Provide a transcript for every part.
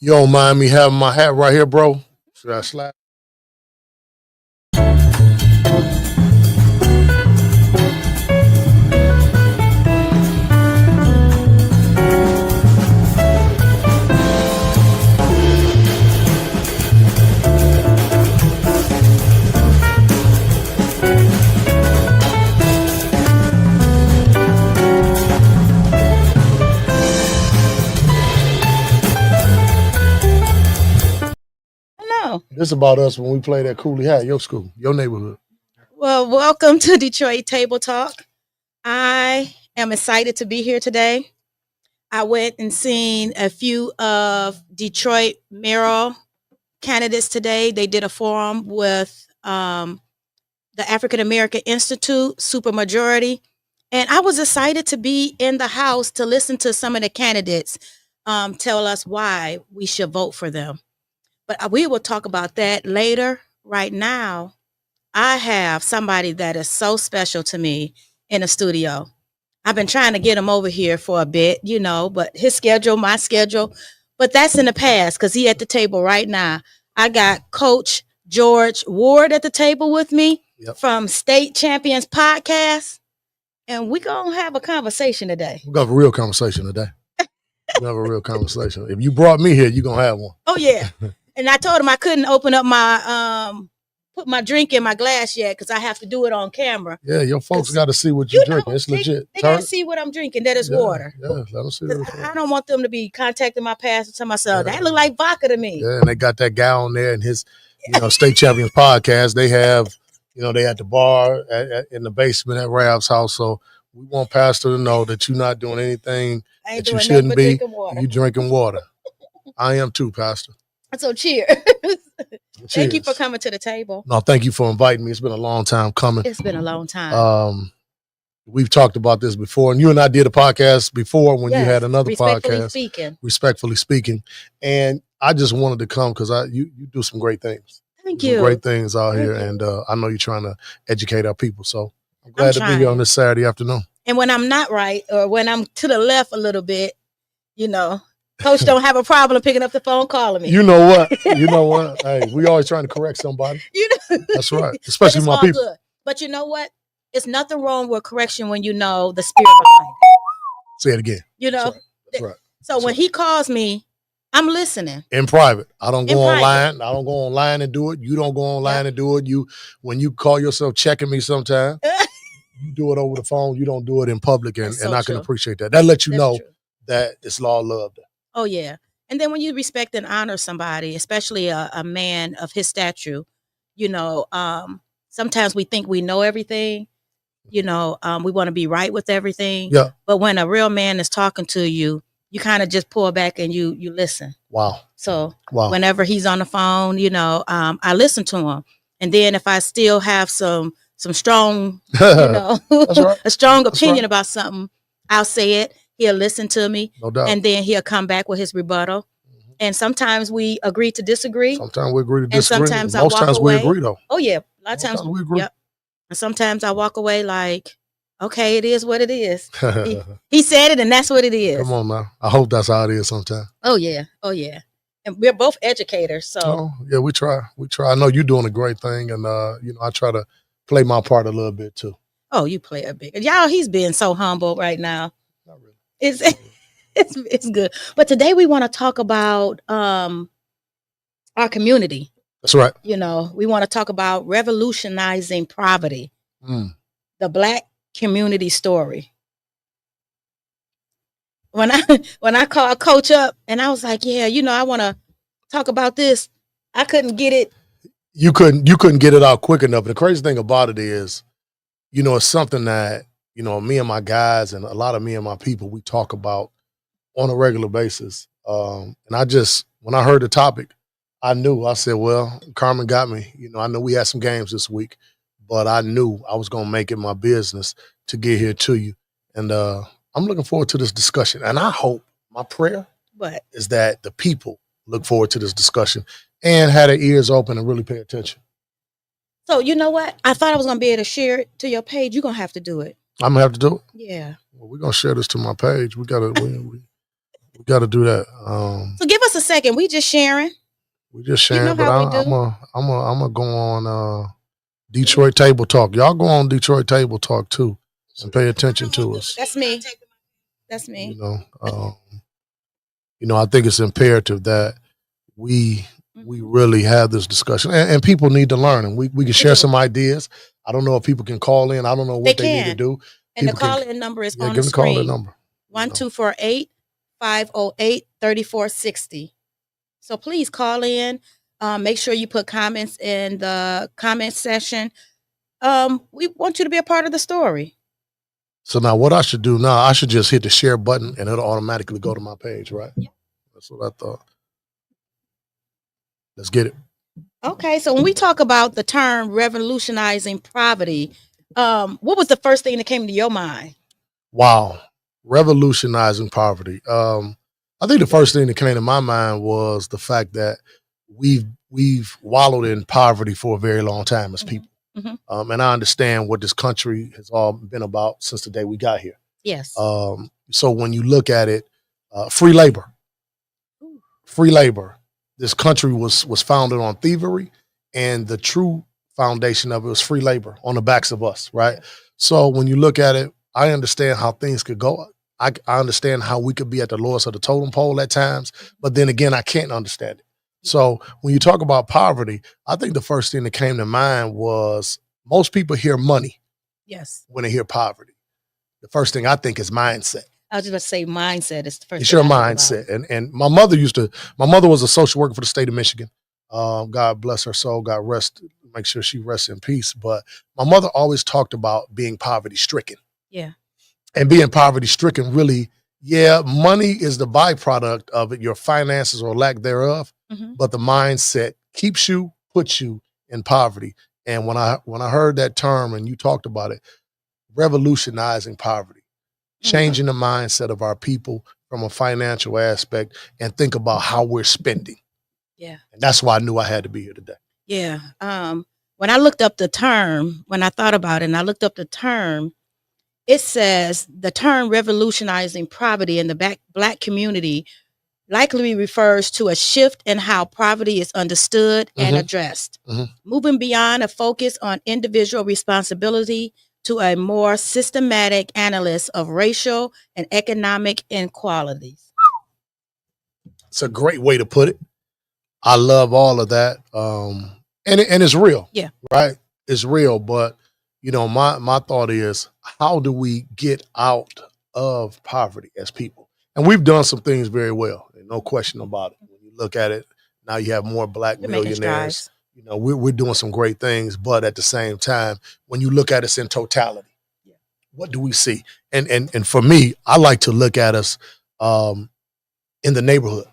You don't mind me having my hat right here, bro? Should I slap? Hello. This about us when we played at Cooley High, your school, your neighborhood. Well, welcome to Detroit Table Talk. I am excited to be here today. I went and seen a few of Detroit mayoral candidates today. They did a forum with the African American Institute, Supermajority. And I was excited to be in the House to listen to some of the candidates tell us why we should vote for them. But we will talk about that later. Right now, I have somebody that is so special to me in the studio. I've been trying to get him over here for a bit, but his schedule, my schedule, but that's in the past because he at the table right now. I got Coach George Ward at the table with me from State Champions Podcast, and we're going to have a conversation today. We're going to have a real conversation today. We're going to have a real conversation. If you brought me here, you're going to have one. Oh, yeah. And I told him I couldn't open up put my drink in my glass yet because I have to do it on camera. Yeah, your folks got to see what you're drinking. It's legit. They got to see what I'm drinking. That is water. Yeah, let them see that. I don't want them to be contacting my pastor and tell myself, that look like vodka to me. Yeah, and they got that guy on there and his, State Champions Podcast. They have, they at the bar in the basement at Rab's house. So we want Pastor to know that you're not doing anything that you shouldn't be. You drinking water. I am too, Pastor. So cheers. Thank you for coming to the table. No, thank you for inviting me. It's been a long time coming. It's been a long time. We've talked about this before, and you and I did a podcast before when you had another podcast. Respectfully speaking. And I just wanted to come because you do some great things. Thank you. Great things out here, and I know you're trying to educate our people. So I'm glad to be here on this Saturday afternoon. And when I'm not right, or when I'm to the left a little bit, Coach don't have a problem picking up the phone, calling me. You know what? Hey, we always trying to correct somebody. That's right. Especially my people. Good. But you know what? It's nothing wrong with correction when you know the spirit behind it. Say it again. That's right. So when he calls me, I'm listening. In private. I don't go online. I don't go online and do it. You don't go online and do it. When you call yourself checking me sometime, you do it over the phone. You don't do it in public, and I can appreciate that. That lets you know that it's law of love. Oh, yeah. And then when you respect and honor somebody, especially a man of his stature, sometimes we think we know everything. We want to be right with everything. Yeah. But when a real man is talking to you, you kind of just pull back and you listen. Wow. So whenever he's on the phone, I listen to him. And then if I still have some strong, a strong opinion about something, I'll say it. He'll listen to me, no doubt. And then he'll come back with his rebuttal. Mm-hmm. And sometimes we agree to disagree. Sometimes we agree to disagree. And sometimes Most times away. we agree, though. Oh, yeah. A lot of times we agree. Yep. And sometimes I walk away like, okay, it is what it is. he said it, and that's what it is. Come on now. I hope that's how it is sometimes. Oh, yeah. And we're both educators, so. Oh, yeah, we try. I know you're doing a great thing, and, I try to play my part a little bit, too. Oh, you play a big. Y'all, he's being so humble right now. Not really. It's good. But today we want to talk about our community. That's right. We want to talk about revolutionizing poverty. The Black community story. When I called Coach up and I was like, I want to talk about this. I couldn't get it. You couldn't get it out quick enough. The crazy thing about it is, it's something that, me and my guys and a lot of me and my people, we talk about on a regular basis. And when I heard the topic, I said, well, Carmen got me. I know we had some games this week, but I knew I was going to make it my business to get here to you. And I'm looking forward to this discussion. And I hope, my prayer is that the people look forward to this discussion and have their ears open and really pay attention. So you know what? I thought I was going to be able to share it to your page. You're going to have to do it. I'm going to have to do it? Yeah. Well, we're going to share this to my page. We got to, We got to do that. So give us a second. We just sharing. We just You know sharing, but how we do. I'm gonna go on Detroit Table Talk. Y'all go on Detroit Table Talk too, and pay attention to us. That's me. That's me. You know, I think it's imperative that we really have this discussion, and people need to learn, and we can share some ideas. I don't know if people can call in. I don't know what they need to do. And People the call-in number is on the give them call in screen. number. 1248-508-3460. So please call in. Make sure you put comments in the comment section. We want you to be a part of the story. So now what I should do now, I should just hit the share button and it'll automatically go to my page, right? Yeah. That's what I thought. Let's get it. Okay, so when we talk about the term revolutionizing poverty, what was the first thing that came to your mind? Wow. Revolutionizing poverty. I think the first thing that came to my mind was the fact that we've wallowed in poverty for a very long time as people. Mm-hmm. And I understand what this country has all been about since the day we got here. Yes. So when you look at it, free labor. This country was founded on thievery, and the true foundation of it was free labor on the backs of us, right? So when you look at it, I understand how things could go. I understand how we could be at the lowest of the totem pole at times, but then again, I can't understand it. So when you talk about poverty, I think the first thing that came to mind was most people hear money. Yes. When they hear poverty. The first thing I think is mindset. I was just going to say mindset is the first. It's your mindset. And my mother was a social worker for the state of Michigan. God bless her soul. God make sure she rests in peace. But my mother always talked about being poverty stricken. Yeah. And being poverty stricken really, money is the byproduct of it, your finances or lack thereof. Mm-hmm. But the mindset puts you in poverty. And when I heard that term and you talked about it, revolutionizing poverty, changing the mindset of our people from a financial aspect and think about how we're spending. Yeah. And that's why I knew I had to be here today. Yeah. When I looked up the term, when I thought about it and I looked up the term, it says the term revolutionizing poverty in the Black community likely refers to a shift in how poverty is understood and addressed, moving beyond a focus on individual responsibility to a more systematic analysis of racial and economic inequalities. It's a great way to put it. I love all of that. And it's real. Yeah. Right? It's real. But, my thought is, how do we get out of poverty as people? And we've done some things very well. No question about it. When you look at it, now you have more Black millionaires. We're doing some great things, but at the same time, when you look at us in totality, what do we see? And for me, I like to look at us in the neighborhood.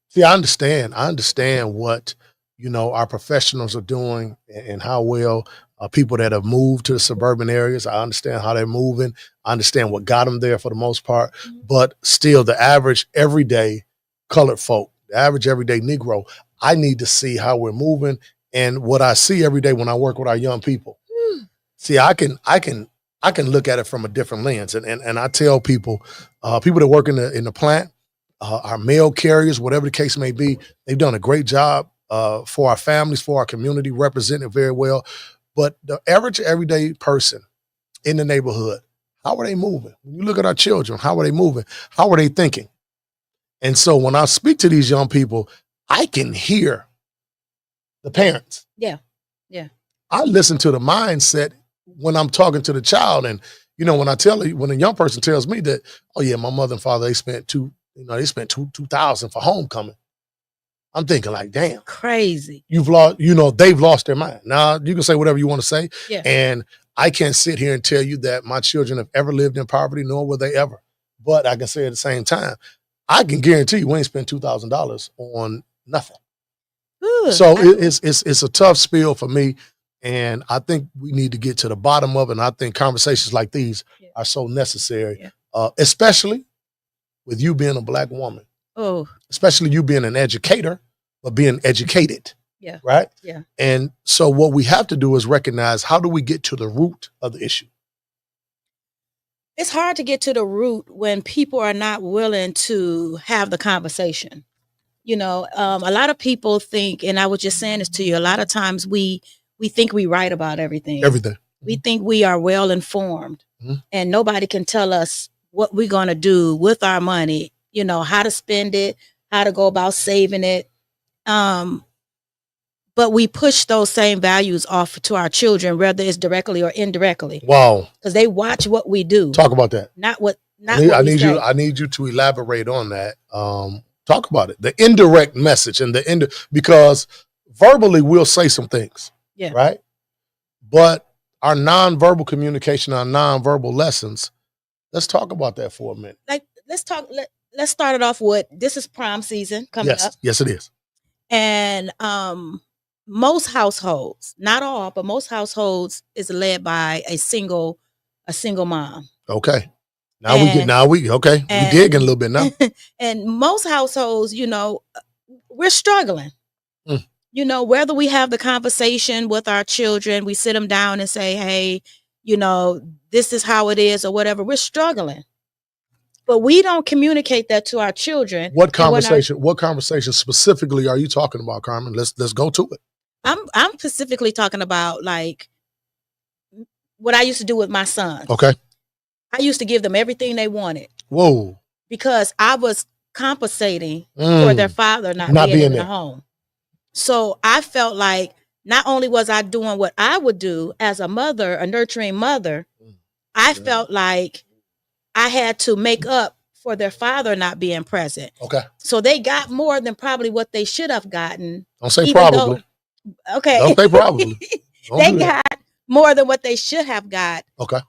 See, I understand what our professionals are doing and how well people that have moved to the suburban areas. I understand how they're moving. I understand what got them there for the most part. But still, the average everyday colored folk, the average everyday Negro, I need to see how we're moving. And what I see every day when I work with our young people, see, I can look at it from a different lens. And I tell people that work in the plant, our mail carriers, whatever the case may be, they've done a great job for our families, for our community, representing it very well. But the average everyday person in the neighborhood, how are they moving? When you look at our children, how are they moving? How are they thinking? And so when I speak to these young people, I can hear the parents. Yeah. I listen to the mindset when I'm talking to the child. And, when a young person tells me that, oh yeah, my mother and father, they spent $2,000 for homecoming. I'm thinking like, damn. Crazy. They've lost their mind. Now, you can say whatever you want to say. Yeah. And I can't sit here and tell you that my children have ever lived in poverty, nor will they ever. But I can say at the same time, I can guarantee you we ain't spent $2,000 on nothing. Ooh, so it's a tough spill for me. And I think we need to get to the bottom of it. And I think conversations like these are so necessary, especially with you being a Black woman. Oh, especially you being an educator, but being educated. Yeah. Right? Yeah. And so what we have to do is recognize, how do we get to the root of the issue? it's hard to get to the root when people are not willing to have the conversation. A lot of people think, and I was just saying this to you, a lot of times we think we right about everything. Everything. We think we are well informed, Mhm. and nobody can tell us what we're going to do with our money, how to spend it, how to go about saving it. But we push those same values off to our children, whether it's directly or indirectly, Wow. because they watch what we do, Talk about that. not what I we need say. you. I need you to elaborate on that. Talk about it. The indirect message and because verbally we'll say some things, Yeah. right? But our nonverbal communication, our nonverbal lessons. Let's talk about that for a minute. Like, let's start it off with, this is prom season coming up, Yes, it is. and most households, not all, but most households is led by a single mom. Okay. We digging a little bit now. And most households, we're struggling. Mm. Whether we have the conversation with our children, we sit them down and say, hey, this is how it is or whatever, we're struggling. But we don't communicate that to our children. What conversation specifically are you talking about, Carmen? Let's go to it. I'm specifically talking about, like, what I used to do with my sons. Okay. I used to give them everything they wanted. Whoa. Because I was compensating for their father not being in the home. So I felt like not only was I doing what I would do as a mother, a nurturing mother, I felt like I had to make up for their father not being present. Okay. So they got more than probably what they should have gotten. Don't say probably. Okay. Don't say probably. They got more than what they should have got. Okay.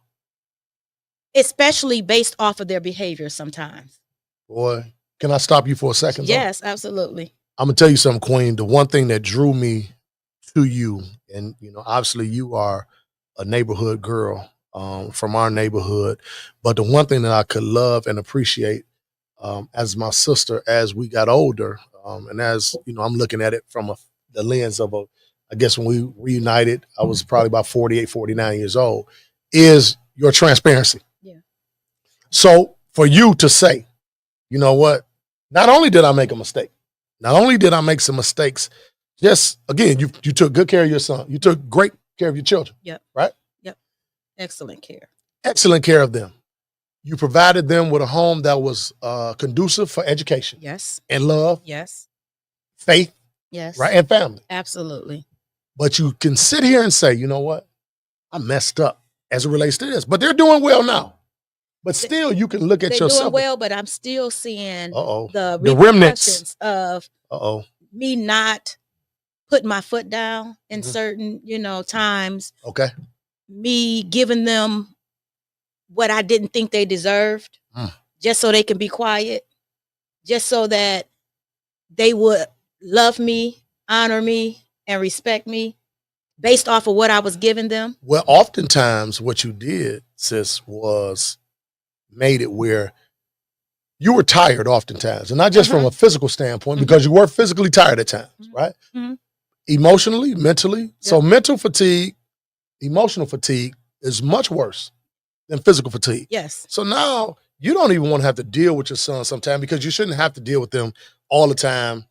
Especially based off of their behavior sometimes. Boy, can I stop you for a second? Yes, absolutely. I'm going to tell you something, Queen. The one thing that drew me to you, and, obviously you are a neighborhood girl from our neighborhood, but the one thing that I could love and appreciate as my sister, as we got older, and as, I'm looking at it from the lens of I guess when we reunited, I was probably about 48, 49 years old, is your transparency. Yeah. So for you to say, you know what, not only did I make a mistake, not only did I make some mistakes, just, again, you took good care of your son. You took great care of your children. Yep. Right? Yep. Excellent care. Excellent care of them. You provided them with a home that was conducive for education. Yes. And love. Yes. Faith. Yes. Right? And family. Absolutely. But you can sit here and say, you know what? I messed up as it relates to this. But they're doing well now. But still, you can look at yourself. They're doing well, but I'm still seeing the remnants of me not putting my foot down in certain, times. Okay. Me giving them what I didn't think they deserved, just so they can be quiet, just so that they would love me, honor me, and respect me based off of what I was giving them. Well, oftentimes what you did, sis, was made it where you were tired oftentimes, and not just from a physical standpoint, because you were physically tired at times, right? Mm-hmm. Emotionally, mentally. Yep. So mental fatigue, emotional fatigue is much worse than physical fatigue. Yes. So now you don't even want to have to deal with your son sometimes, because you shouldn't have to deal with them all the time.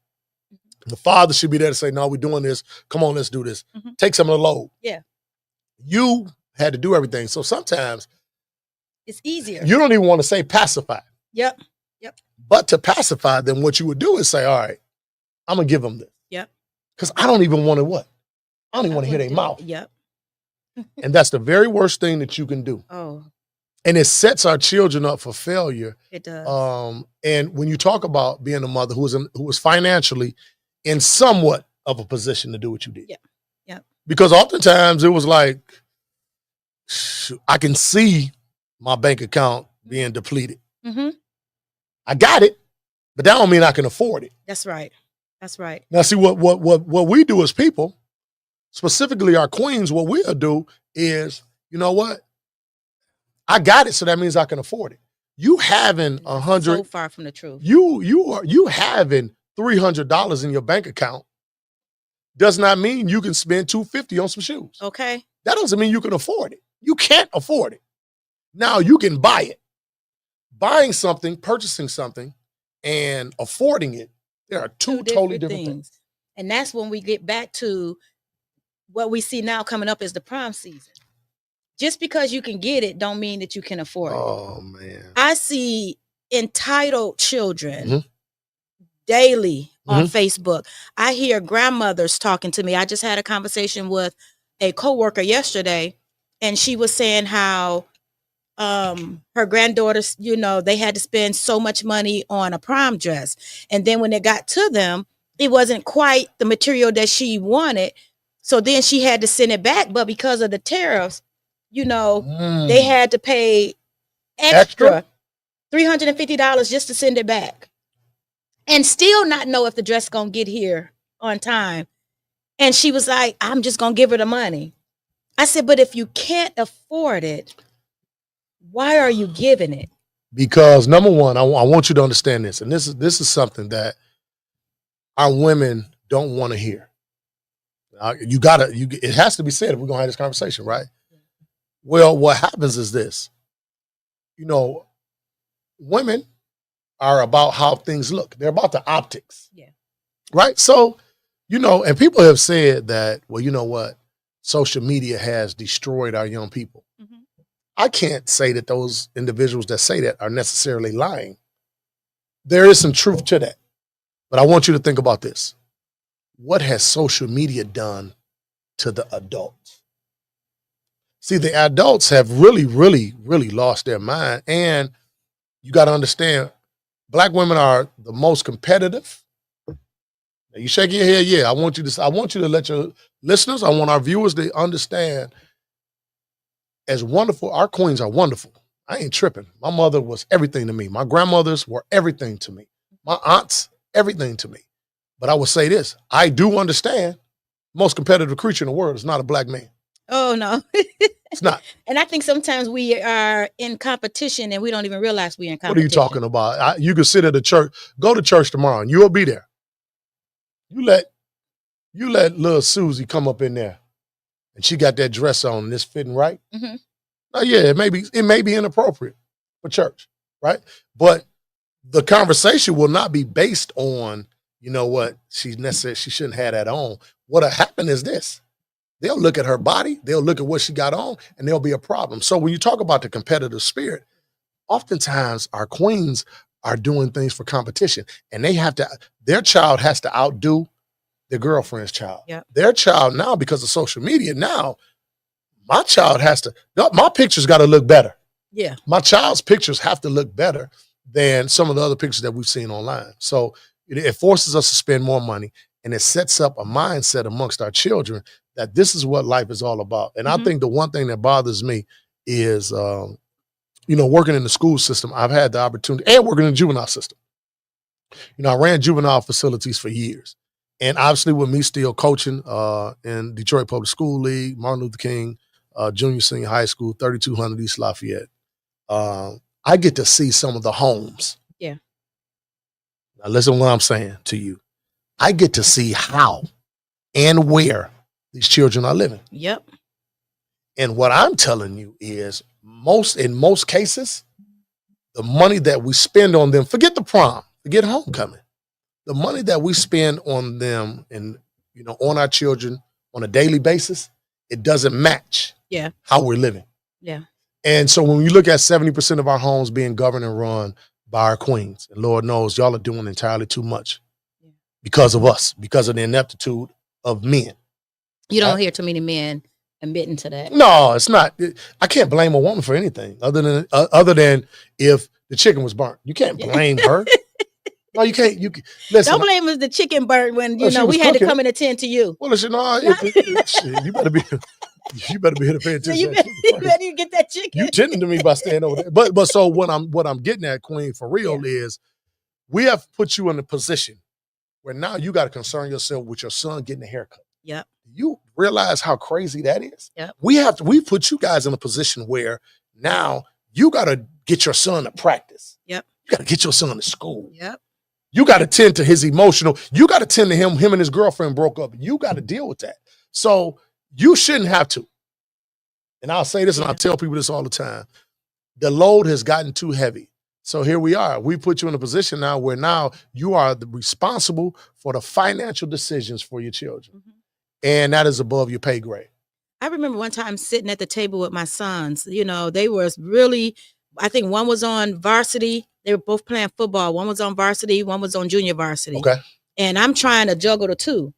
The father should be there to say, no, we're doing this. Come on, let's do this. Mm-hmm. Take some of the load. Yeah. You had to do everything. So sometimes it's easier. You don't even want to say pacify. Yep. But to pacify them, what you would do is say, all right, I'm going to give them this. Yep. Because I don't even want to what? I don't even want to hear their mouth. Yep. And that's the very worst thing that you can do. Oh. And it sets our children up for failure. It does. And when you talk about being a mother who was financially in somewhat of a position to do what you did. Yeah. Because oftentimes it was like, I can see my bank account being depleted. Mm-hmm. I got it, but that don't mean I can afford it. That's right. Now, see, what we do as people, specifically our queens, what we'll do is, you know what? I got it, so that means I can afford it. You having $100, so far from the truth. You having $300 in your bank account does not mean you can spend $250 on some shoes. Okay. That doesn't mean you can afford it. You can't afford it. Now you can buy it. Buying something, purchasing something, and affording it, there are two totally different things. And that's when we get back to what we see now coming up is the prom season. Just because you can get it don't mean that you can afford it. Oh, man. I see entitled children daily on Facebook. I hear grandmothers talking to me. I just had a conversation with a coworker yesterday, and she was saying how her granddaughters, you know, they had to spend so much money on a prom dress. And then when it got to them, it wasn't quite the material that she wanted. So then she had to send it back. But because of the tariffs, you know, they had to pay extra $350 just to send it back. And still not know if the dress gonna get here on time. And she was like, I'm just gonna give her the money. I said, but if you can't afford it, why are you giving it? Because number one, I want you to understand this, and this is something that our women don't want to hear. It has to be said if we're gonna have this conversation, right? Well, what happens is this. You know, women are about how things look. They're about the optics. Yeah. Right? So, you know, and people have said that, well, you know what? Social media has destroyed our young people. I can't say that those individuals that say that are necessarily lying. There is some truth to that. But I want you to think about this. What has social media done to the adults? See, the adults have really, really, really lost their mind. And you got to understand, Black women are the most competitive. Now you shaking your head, yeah. I want you to let your listeners, I want our viewers to understand, as wonderful, our queens are wonderful. I ain't tripping. My mother was everything to me. My grandmothers were everything to me. My aunts, everything to me. But I will say this, I do understand the most competitive creature in the world is not a Black man. Oh, no. It's not. And I think sometimes we are in competition and we don't even realize we're in competition. What are you talking about? You can sit at a church, go to church tomorrow and you'll be there. You let little Susie come up in there and she got that dress on and it's fitting right. Oh yeah, it may be inappropriate for church, right? But the conversation will not be based on, you know what, she shouldn't have that on. What'll happen is this. They'll look at her body, they'll look at what she got on, and there'll be a problem. So when you talk about the competitive spirit, oftentimes our queens are doing things for competition, and their child has to outdo their girlfriend's child. Yep. Their child now, because of social media, now my child my pictures got to look better. Yeah. My child's pictures have to look better than some of the other pictures that we've seen online. So it forces us to spend more money, and it sets up a mindset amongst our children that this is what life is all about. And I think the one thing that bothers me is, you know, working in the school system, I've had the opportunity, and working in the juvenile system. You know, I ran juvenile facilities for years. And obviously with me still coaching in Detroit Public School League, Martin Luther King, Junior Senior High School, 3200 East Lafayette, I get to see some of the homes. Yeah. Now listen to what I'm saying to you. I get to see how and where these children are living. Yep. And what I'm telling you is in most cases, the money that we spend on them, forget the prom, forget homecoming, the money that we spend on them and, you know, on our children on a daily basis, it doesn't match how we're living. Yeah. And so when you look at 70% of our homes being governed and run by our queens, and Lord knows y'all are doing entirely too much because of us, because of the ineptitude of men. You don't hear too many men admitting to that. No, it's not. I can't blame a woman for anything other than if the chicken was burnt. You can't blame her. No, you can't. Listen. Don't blame us the chicken burnt when we had to come and attend to you. Well, listen, shit, you better be here to pay attention. So you better get that chicken. You tending to me by staying over there. But so what I'm getting at, Queen, for real is we have put you in a position where now you got to concern yourself with your son getting a haircut. Yep. You realize how crazy that is? Yep. We put you guys in a position where now you got to get your son to practice. Yep. You got to get your son to school. Yep. You got to tend to his emotional. You got to tend to him and his girlfriend broke up. You got to deal with that. So you shouldn't have to. And I'll say this and I tell people this all the time. The load has gotten too heavy. So here we are. We put you in a position now where now you are responsible for the financial decisions for your children. Mhm. And that is above your pay grade. I remember one time sitting at the table with my sons. You know, they were really, I think one was on varsity. They were both playing football. One was on varsity, one was on junior varsity. Okay. And I'm trying to juggle the two.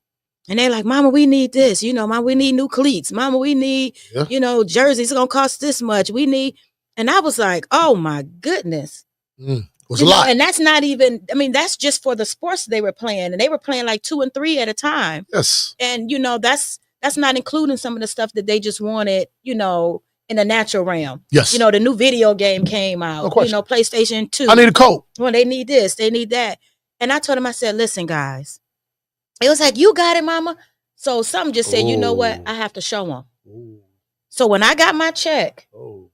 And they're like, Mama, we need this. You know, Mama, we need new cleats. Mama, we need, Yeah. you know, jerseys. It's going to cost this much. We need. And I was like, oh my goodness. It was You a know, lot. and that's not even, I mean, that's just for the sports they were playing. And they were playing like 2 and 3 at a time. Yes. And, you know, that's not including some of the stuff that they just wanted, you know, in the natural realm. Yes. You know, the new video game came out, No question. you know, PlayStation 2. I need a coat. Well, they need this, they need that. And I told them, I said, listen, guys, it was like, you got it, Mama. So some just said, you know what? Oh. I have to show them. Ooh. So when I got my check, Oh.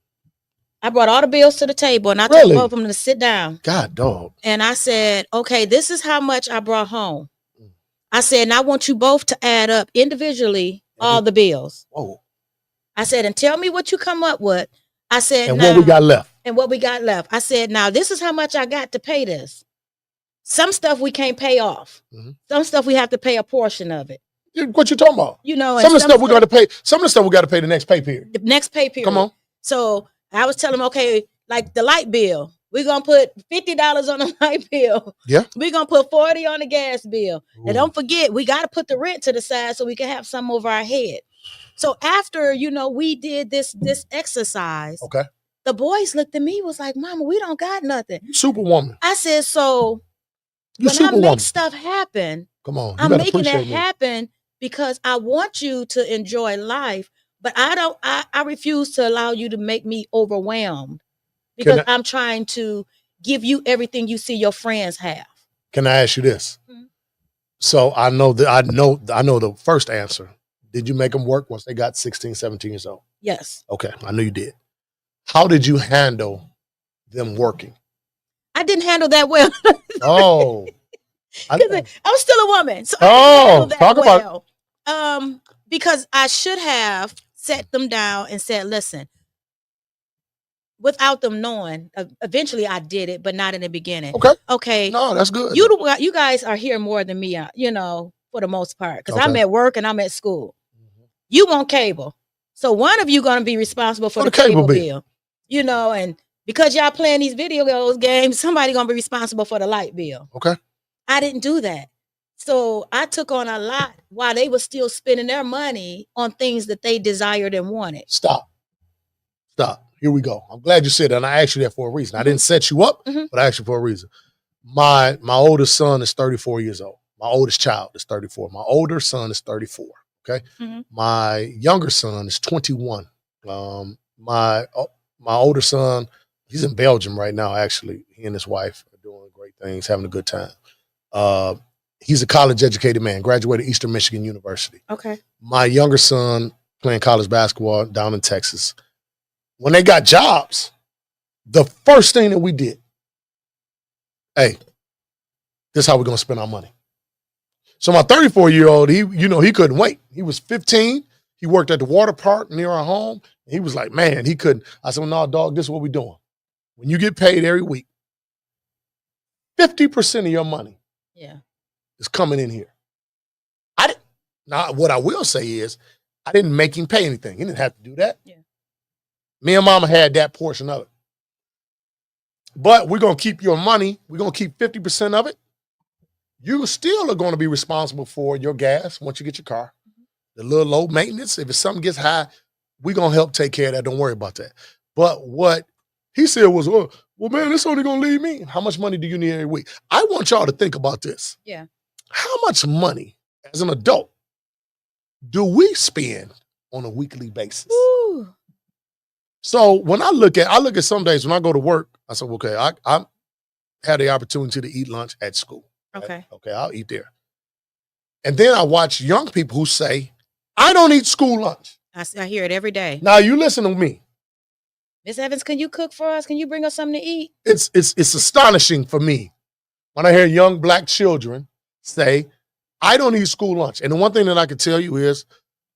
I brought all the bills to the table and I Really? told both of them to sit down. God, dog. And I said, okay, this is how much I brought home. Mm. I said, and I want you both to add up individually all the bills. Whoa. I said, and tell me what you come up with. I said, And now, what we got left. and what we got left. I said, now this is how much I got to pay this. Some stuff we can't pay off. Mhm. Some stuff we have to pay a portion of it. What you talking about? You know, and Some of the stuff we got to pay. Some of the stuff we got to pay the next pay period. the next pay period. Come on. So I was telling them, okay, like the light bill, we're gonna put $50 on the light bill. Yeah. We're gonna put 40 on the gas bill. Ooh. And don't forget, we gotta put the rent to the side so we can have some over our head. So after, you know, we did this exercise, Okay. the boys looked at me, was like, Mama, we don't got nothing. You superwoman. I said, so You when I superwoman. make stuff happen, Come on. You I'm better making it appreciate me. happen because I want you to enjoy life, but I refuse to allow you to make me overwhelmed because I'm trying to give you everything you see your friends have. Can I ask you this? Mhm. So I know the first answer. Did you make them work once they got 16, 17 years old? Yes. Okay. I know you did. How did you handle them working? I didn't handle that well. Oh. Because I'm still a woman. So Oh, talk about because I should have set them down and said, listen, without them knowing, eventually I did it, but not in the beginning. Okay. Okay. No, that's good. You guys are here more than me, you know, for the most part, because I'm Okay. at work and I'm at school. You want cable. So one of you going to be responsible for the cable bill. You know, and because y'all playing these video games, somebody going to be responsible for the light bill. Okay. I didn't do that. So I took on a lot while they were still spending their money on things that they desired and wanted. Stop. Here we go. I'm glad you said that. And I asked you that for a reason. I didn't set you up, Mhm. but I asked you for a reason. My oldest son is 34 years old. My oldest child is 34. My older son is 34. Okay. Mhm. My younger son is 21. My older son, he's in Belgium right now, actually. He and his wife are doing great things, having a good time. He's a college educated man, graduated Eastern Michigan University. Okay. My younger son playing college basketball down in Texas. When they got jobs, the first thing that we did, hey, this is how we're going to spend our money. So my 34-year-old, he couldn't wait. He was 15. He worked at the water park near our home. He was like, man, he couldn't. I said, well, no, dog, this is what we're doing. When you get paid every week, 50% of your money is coming in here. Now, what I will say is, I didn't make him pay anything. He didn't have to do that. Yeah. Me and Mama had that portion of it. But we're going to keep your money. We're going to keep 50% of it. You still are going to be responsible for your gas once you get your car. The little low maintenance. If something gets high, we're going to help take care of that. Don't worry about that. But what he said was, well, man, it's only going to leave me. How much money do you need every week? I want y'all to think about this. Yeah. How much money as an adult do we spend on a weekly basis? Ooh. So when I look at some days when I go to work, I say, okay, I had the opportunity to eat lunch at school. Okay. Okay, I'll eat there. And then I watch young people who say, I don't eat school lunch. I hear it every day. Now you listen to me. Miss Evans, can you cook for us? Can you bring us something to eat? It's astonishing for me when I hear young Black children say, I don't eat school lunch. And the one thing that I can tell you is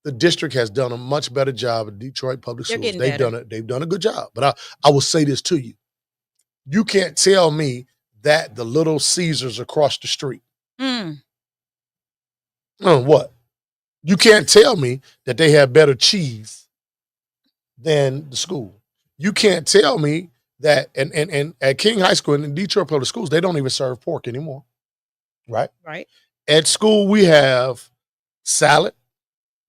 the district has done a much better job at Detroit Public They're Schools. getting They've better. done it. They've done a good job. But I will say this to you: you can't tell me that the Little Caesars across the street. What? You can't tell me that they have better cheese than the school. You can't tell me that, and at King High School and in Detroit Public Schools, they don't even serve pork anymore, right? Right. At school, we have salad,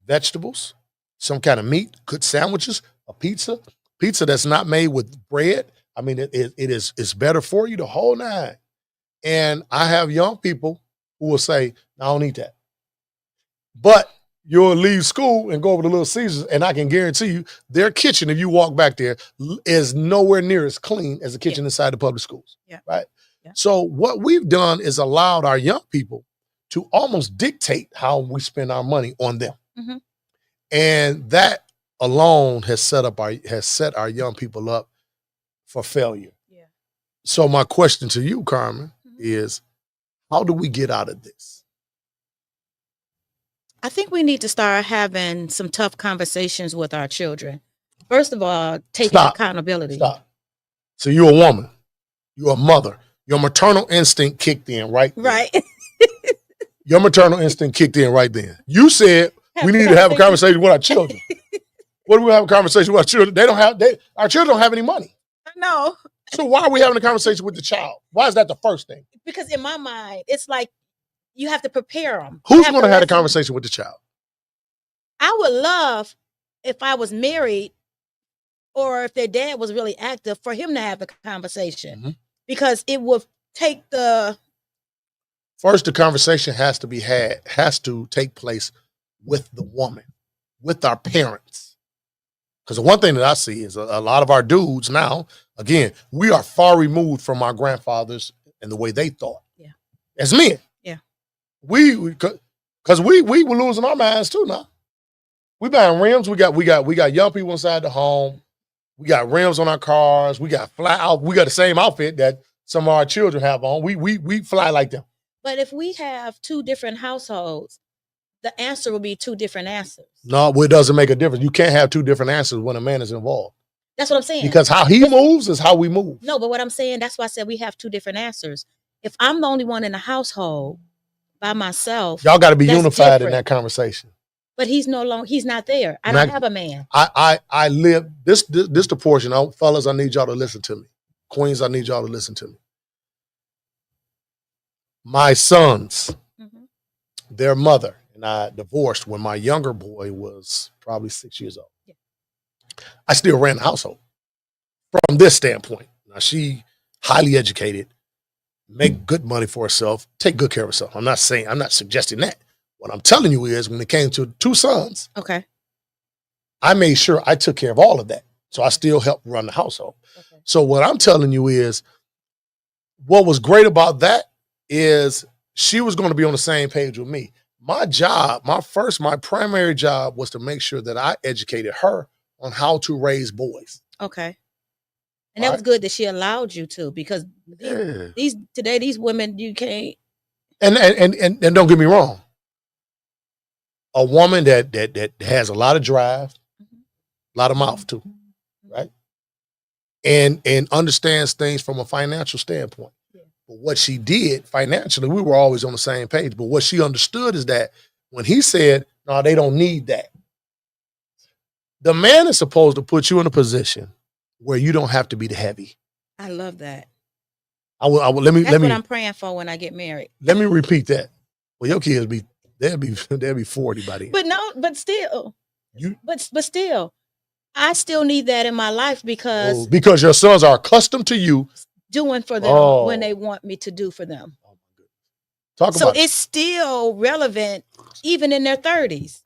vegetables, some kind of meat, good sandwiches, a pizza that's not made with bread. I mean, it's better for you, the whole nine. And I have young people who will say, I don't eat that. But you'll leave school and go over to Little Caesars, and I can guarantee you their kitchen, if you walk back there, is nowhere near as clean as the kitchen inside the public schools. Yeah. Right? Yeah. So what we've done is allowed our young people to almost dictate how we spend our money on them. Mm-hmm. And that alone has set our young people up for failure. Yeah. So my question to you, Carmen, is how do we get out of this? I think we need to start having some tough conversations with our children. First of all, taking accountability. Stop. So you're a woman. You're a mother. Your maternal instinct kicked in right then. Right. Your maternal instinct kicked in right then. You said we need to have a conversation with our children. What do we have a conversation with our children? Our children don't have any money. No. So why are we having a conversation with the child? Why is that the first thing? Because in my mind, it's like you have to prepare them. Who's going to have a conversation with the child? I would love, if I was married or if their dad was really active, for him to have the conversation, because it would take the... First, the conversation has to take place with the woman, with our parents. Because the one thing that I see is a lot of our dudes now, again, we are far removed from our grandfathers and the way they thought. Yeah. As men. Yeah. Because we were losing our minds too now. We buying rims. We got young people inside the home. We got rims on our cars. We got we got the same outfit that some of our children have on. We fly like them. But if we have two different households, the answer will be two different answers. No, it doesn't make a difference. You can't have two different answers when a man is involved. That's what I'm saying. Because how he moves is how we move. No, but what I'm saying, that's why I said we have two different answers. If I'm the only one in the household by myself, y'all got to be unified in that conversation. But he's not there. I don't have a man. I live this the portion. Fellas, I need y'all to listen to me. Queens, I need y'all to listen to me. My sons, their mother and I divorced when my younger boy was probably 6 years old. Yeah. I still ran the household from this standpoint. Now, she highly educated, make good money for herself, take good care of herself. I'm not suggesting that. What I'm telling you is when it came to two sons, I made sure I took care of all of that. So I still helped run the household. Okay. So what I'm telling you is what was great about that is she was going to be on the same page with me. My job, my primary job was to make sure that I educated her on how to raise boys. Okay. And that was good that she allowed you to, because these women, you can't. And don't get me wrong. A woman that has a lot of drive, a lot of mouth too, right? And understands things from a financial standpoint. But what she did financially, we were always on the same page. But what she understood is that when he said, no, they don't need that. The man is supposed to put you in a position where you don't have to be the heavy. I love that. That's what I'm praying for when I get married. Let me repeat that. Well, your kids they'll be 40 by then. But still. But still, I still need that in my life because your sons are accustomed to you doing for them when they want me to do for them. So it's still relevant even in their 30s.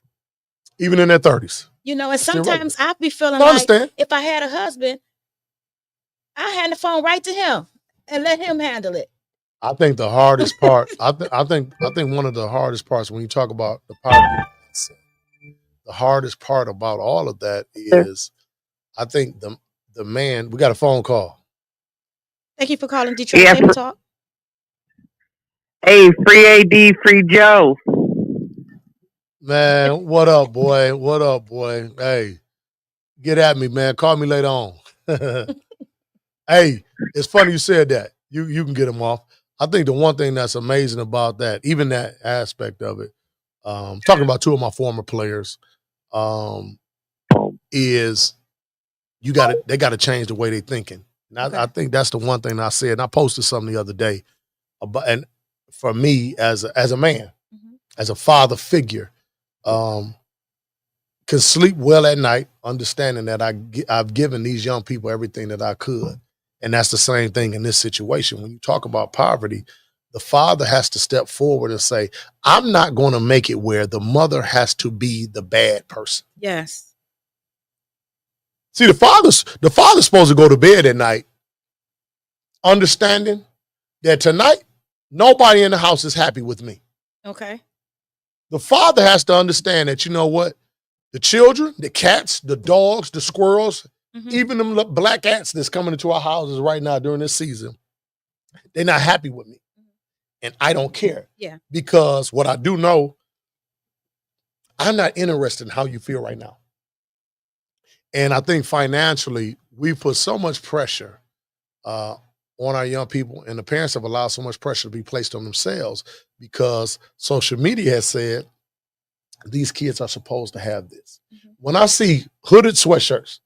Even in their 30s. You know, and sometimes I be feeling like if I had a husband, I hand the phone right to him and let him handle it. I think the hardest part, I think one of the hardest parts when you talk about the power, the hardest part about all of that is I think the man, we got a phone call. Thank you for calling Detroit Table Talk. Hey, free AD, free Joe. Man, what up, boy? What up, boy? Hey, get at me, man. Call me later on. Hey, it's funny you said that. You can get them off. I think the one thing that's amazing about that, even that aspect of it, talking about two of my former players, um, is they got to change the way they're thinking. And I think that's the one thing I said. And I posted something the other day about, and for me as a man, as a father figure, can sleep well at night, understanding that I've given these young people everything that I could. And that's the same thing in this situation. When you talk about poverty, the father has to step forward and say, I'm not going to make it where the mother has to be the bad person. Yes. See, the father's supposed to go to bed at night understanding that tonight, nobody in the house is happy with me. Okay. The father has to understand that, you know what? The children, the cats, the dogs, the squirrels, even them black ants that's coming into our houses right now during this season, they're not happy with me. And I don't care. Yeah. Because what I do know, I'm not interested in how you feel right now. And I think financially, we put so much pressure on our young people, and the parents have allowed so much pressure to be placed on themselves because social media has said these kids are supposed to have this. When I see hooded sweatshirts,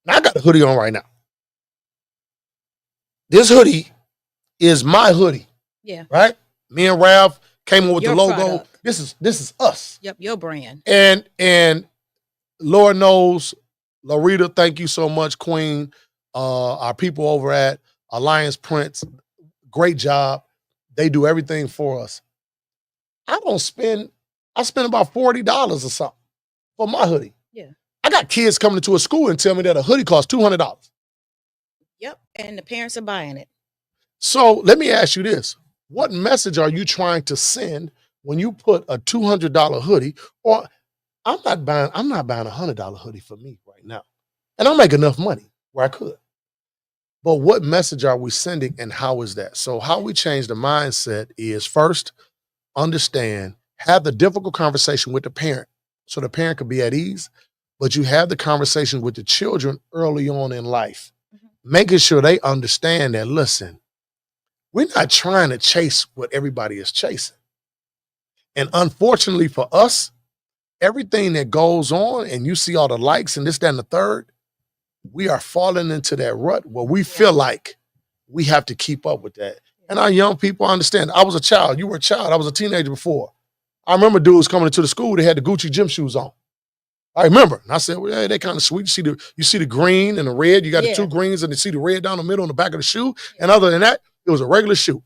now I got a hoodie on right now. This hoodie is my hoodie. Yeah. Right? Me and Ralph came up with Your the logo. product. This is us. Yep, your brand. And Lord knows, Larita, thank you so much, Queen. Our people over at Alliance Prints, great job. They do everything for us. I spend about $40 or something for my hoodie. Yeah. I got kids coming into a school and tell me that a hoodie costs $200. Yep, and the parents are buying it. So let me ask you this. What message are you trying to send when you put a $200 hoodie, or I'm not buying a $100 hoodie for me right now. And I make enough money where I could. But what message are we sending, and how is that? So how we change the mindset is, first, understand, have the difficult conversation with the parent so the parent can be at ease, but you have the conversation with the children early on in life, making sure they understand that, listen, we're not trying to chase what everybody is chasing. And unfortunately for us, everything that goes on and you see all the likes and this, that, and the third, we are falling into that rut where we feel like we have to keep up with that. And our young people understand. I was a child. You were a child. I was a teenager before. I remember dudes coming into the school, they had the Gucci gym shoes on. I remember. And I said, well, yeah, they kind of sweet. You see the green and the red. You got the two greens and you see the red down the middle on the back of the shoe. And other than that, it was a regular shoe.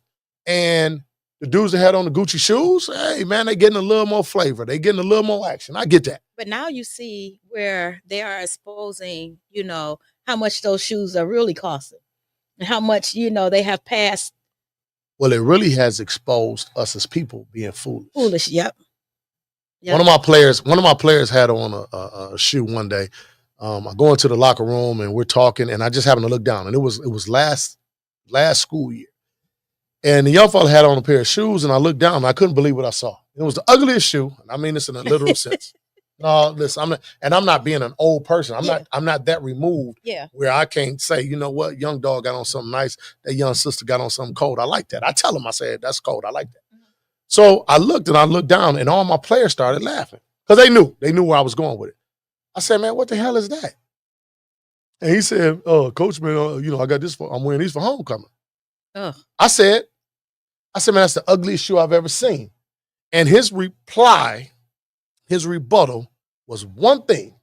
And the dudes that had on the Gucci shoes, hey, man, they getting a little more flavor. They getting a little more action. I get that. But now you see where they are exposing, how much those shoes are really costing and how much, they have passed. Well, it really has exposed us as people being foolish. Foolish, yep. One of my players had on a shoe one day. I go into the locker room and we're talking, and I just happened to look down, and it was last school year. And the young fella had on a pair of shoes, and I looked down, and I couldn't believe what I saw. It was the ugliest shoe, and I mean this in a literal sense. No, listen, I'm not being an old person. I'm not that removed where I can't say, you know what, young dog got on something nice, that young sister got on something cold. I like that. I tell them, I said, that's cold. I like that. So I looked down, and all my players started laughing because they knew where I was going with it. I said, man, what the hell is that? And he said, coach, man, I got this I'm wearing these for homecoming. Ugh. I said, man, that's the ugliest shoe I've ever seen. And his rebuttal was one thing.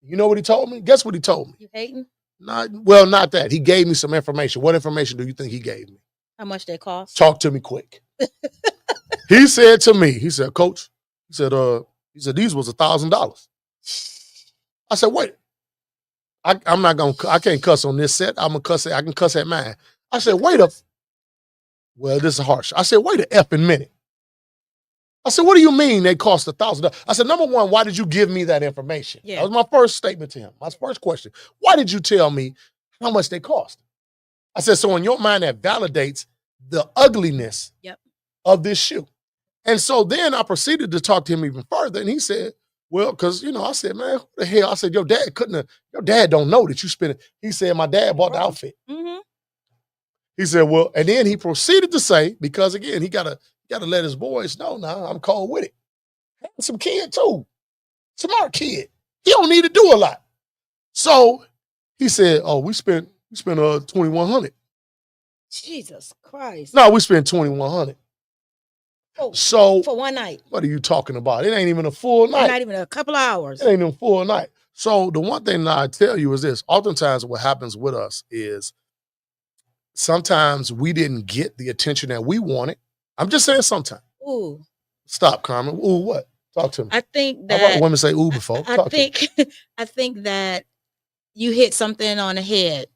You know what he told me? Guess what he told me? You hating? Not that. He gave me some information. What information do you think he gave me? How much they cost? Talk to me quick. He said to me, coach, these was $1,000. I said, wait. I can't cuss on this set. I can cuss at mine. I said, well, this is harsh. I said, wait a effing minute. I said, what do you mean they cost $1,000? I said, number one, why did you give me that information? Yeah. That was my first statement to him. My first question. Why did you tell me how much they cost? I said, so in your mind, that validates the ugliness of this shoe. And so then I proceeded to talk to him even further. And he said, well, because, I said, man, who the hell? I said, your dad don't know that you spent it. He said, my dad bought the outfit. Mm-hmm. He said, well, and then he proceeded to say, because again, he gotta let his boys know now I'm cold with it. Handsome kid too. Smart kid. He don't need to do a lot. So he said, oh, we spent $2,100. Jesus Christ. No, we spent $2,100. Oh, so for one night. What are you talking about? It ain't even a full night. Not even a couple of hours. It ain't even a full night. So the one thing that I tell you is this. Oftentimes what happens with us is sometimes we didn't get the attention that we wanted. I'm just saying sometimes. Ooh. Stop, Carmen. Ooh, what? Talk to me. I think I've heard that women say ooh before. I think that you hit something on the head.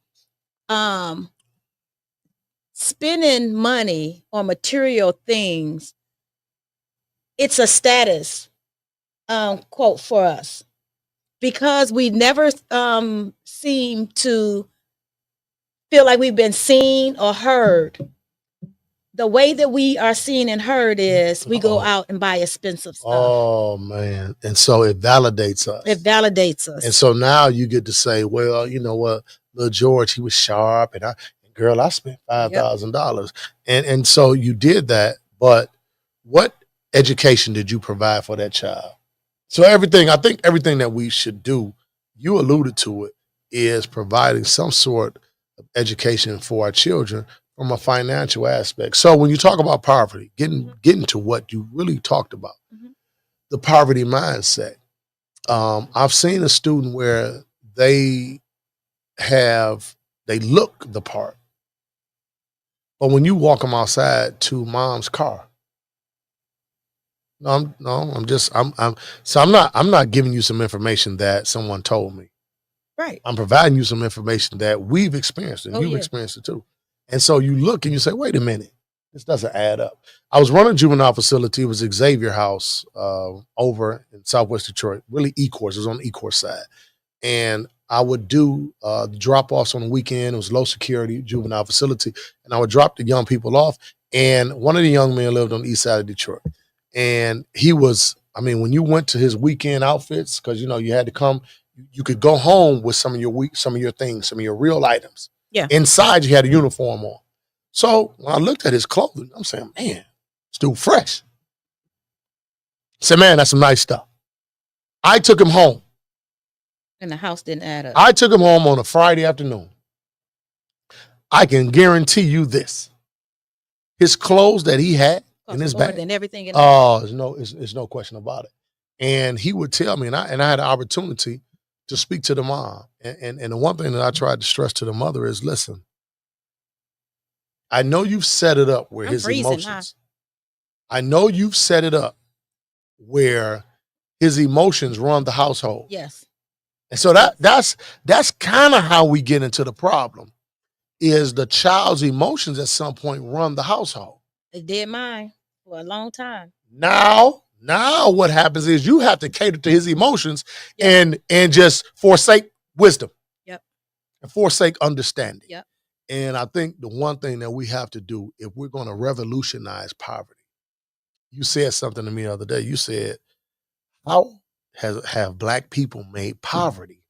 Spending money on material things, it's a status quote for us, because we never seem to feel like we've been seen or heard. The way that we are seen and heard is we go out and buy expensive stuff. Oh, man. And so it validates us. It validates us. And so now you get to say, well, you know what, little George, he was sharp, and I spent $5,000. And so you did that, but what education did you provide for that child? So I think everything that we should do, you alluded to it, is providing some sort of education for our children from a financial aspect. So when you talk about poverty, getting to what you really talked about, the poverty mindset. I've seen a student where they look the part, but when you walk them outside to mom's car, I'm not giving you some information that someone told me. Right. I'm providing you some information that we've experienced, and you've experienced it too. And so you look and you say, wait a minute, this doesn't add up. I was running a juvenile facility. It was Xavier House over in Southwest Detroit, really E-Course. It was on the E-Course side. And I would do the drop-offs on the weekend. It was low security juvenile facility. And I would drop the young people off. And one of the young men lived on the east side of Detroit. And he was, when you went to his weekend outfits, because, you had to come, you could go home with some of your things, some of your real items. Yeah. Inside, you had a uniform on. So when I looked at his clothing, I'm saying, man, it's still fresh. I said, man, that's some nice stuff. I took him home. And the house didn't add up. I took him home on a Friday afternoon. I can guarantee you this. His clothes that he had in his bag. And everything in there's no question about it. And he would tell me, and I had an opportunity to speak to the mom. And the one thing that I tried to stress to the mother is, listen, I know you've set it up where his emotions. I know you've set it up where his emotions run the household. Yes. And so that's kind of how we get into the problem, is the child's emotions at some point run the household. It did mine for a long time. Now what happens is you have to cater to his emotions and just forsake wisdom. Yep. And forsake understanding. Yep. And I think the one thing that we have to do, if we're going to revolutionize poverty, you said something to me the other day. You said, how have Black people made poverty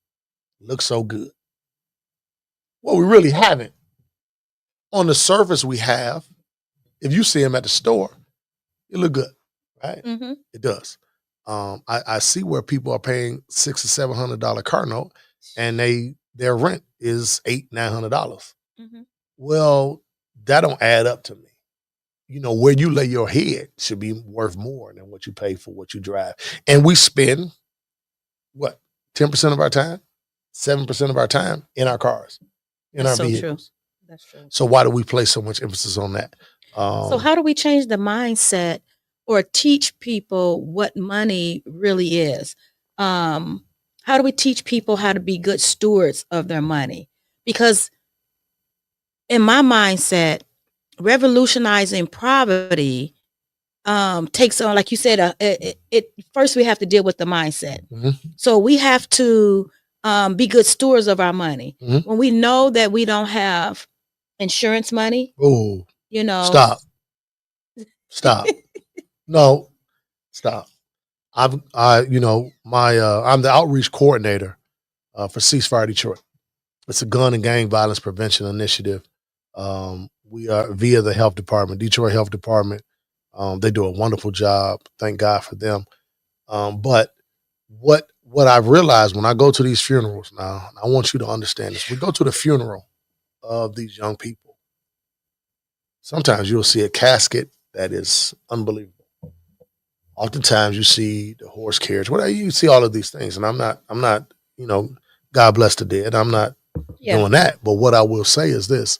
look so good? Well, we really haven't. On the surface, we have. If you see them at the store, it look good, right? Mm-hmm. It does. I see where people are paying $600 or $700 car note, and their rent is $800-900. Mm-hmm. Well, that don't add up to me. Where you lay your head should be worth more than what you pay for what you drive. And we spend, 10% of our time, 7% of our time in our cars, in our vehicles. True. That's true. So why do we place so much emphasis on that? So how do we change the mindset or teach people what money really is? How do we teach people how to be good stewards of their money? Because in my mindset, revolutionizing poverty takes on, like you said, first we have to deal with the mindset. Mm-hmm. So we have to be good stewards of our money. Mm-hmm. When we know that we don't have insurance money, oh, Stop. No, stop. I'm the outreach coordinator for Ceasefire Detroit. It's a gun and gang violence prevention initiative. We are via the health department, Detroit Health Department. They do a wonderful job. Thank God for them. But what I've realized when I go to these funerals now, and I want you to understand this. We go to the funeral of these young people. Sometimes you'll see a casket that is unbelievable. Oftentimes you see the horse carriage, whatever, you see all of these things. And I'm not, God bless the dead. I'm not doing that. But what I will say is this.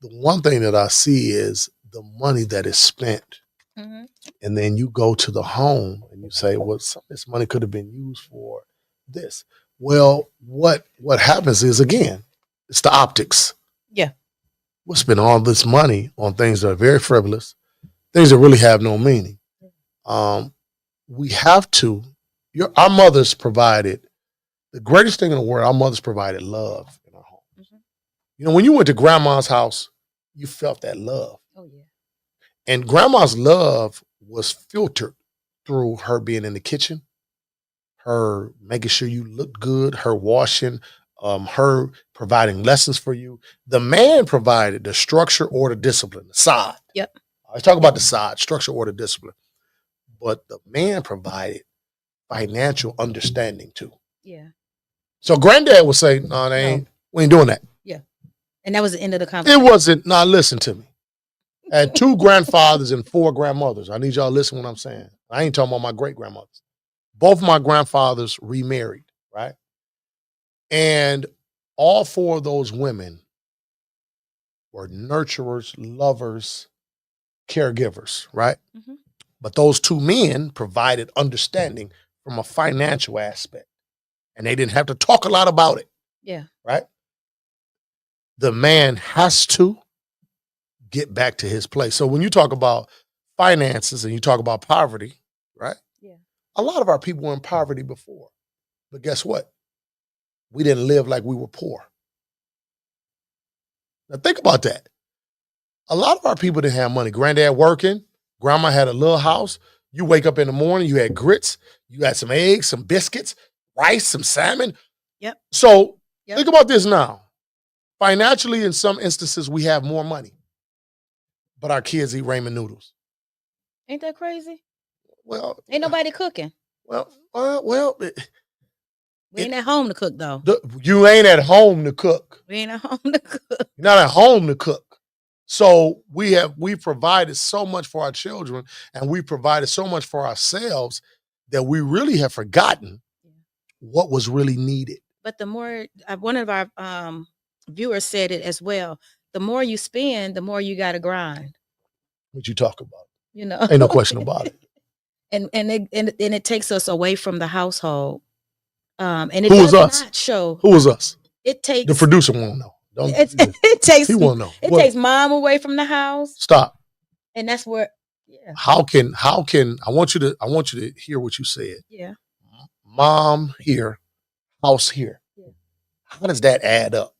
The one thing that I see is the money that is spent. Mm-hmm. And then you go to the home and you say, well, some of this money could have been used for this. Well, what happens is, again, it's the optics. Yeah. We'll spend all this money on things that are very frivolous, things that really have no meaning. We have to, our mothers provided, the greatest thing in the world, our mothers provided love in our home. Mm-hmm. When you went to grandma's house, you felt that love. Oh, yeah. And grandma's love was filtered through her being in the kitchen, her making sure you looked good, her washing, her providing lessons for you. The man provided the structure, order, discipline, the side. Yep. Let's talk about the side, structure, order, discipline. But the man provided financial understanding too. Yeah. So granddad would say, no, we ain't doing that. Yeah. And that was the end of the conversation. It wasn't, listen to me. I had 2 grandfathers and 4 grandmothers. I need y'all to listen to what I'm saying. I ain't talking about my great grandmothers. Both my grandfathers remarried, right? And all 4 of those women were nurturers, lovers, caregivers, right? Mm-hmm. But those 2 men provided understanding from a financial aspect. And they didn't have to talk a lot about it. Yeah. Right? The man has to get back to his place. So when you talk about finances and you talk about poverty, right? Yeah. A lot of our people were in poverty before. But guess what? We didn't live like we were poor. Now think about that. A lot of our people didn't have money. Granddad working, grandma had a little house. You wake up in the morning, you had grits, you had some eggs, some biscuits, rice, some salmon. Yep. So think about this now. Financially, in some instances, we have more money, but our kids eat ramen noodles. Ain't that crazy? Well, ain't nobody cooking. Well. We ain't at home to cook, though. You ain't at home to cook. We ain't at home to cook. You're not at home to cook. So we provided so much for our children, and we provided so much for ourselves that we really have forgotten what was really needed. But the more, one of our viewers said it as well, the more you spend, the more you got to grind. What you talk about? Ain't no question about it. And it takes us away from the household. And it Who does was us? not show. Who was us? It takes the producer won't know. It takes. He won't know. It takes mom away from the house. Stop. And that's where. Yeah. How can I want you to hear what you said. Yeah. Mom here, house here. Yeah. How does that add up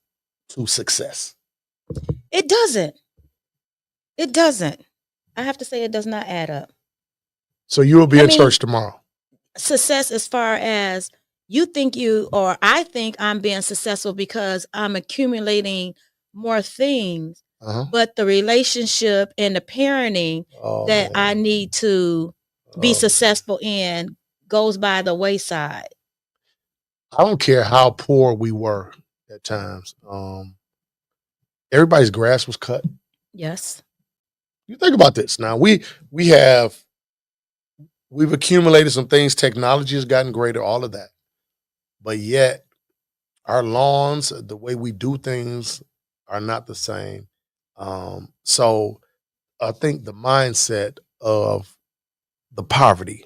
to success? It doesn't. It doesn't. I have to say it does not add up. So you will be in church tomorrow. Success as far as you think I think I'm being successful because I'm accumulating more things, but the relationship and the parenting that I need to be successful in goes by the wayside. I don't care how poor we were at times. Everybody's grass was cut. Yes. You think about this now. We've accumulated some things. Technology has gotten greater, all of that. But yet, our lawns, the way we do things are not the same. So I think the mindset of the poverty,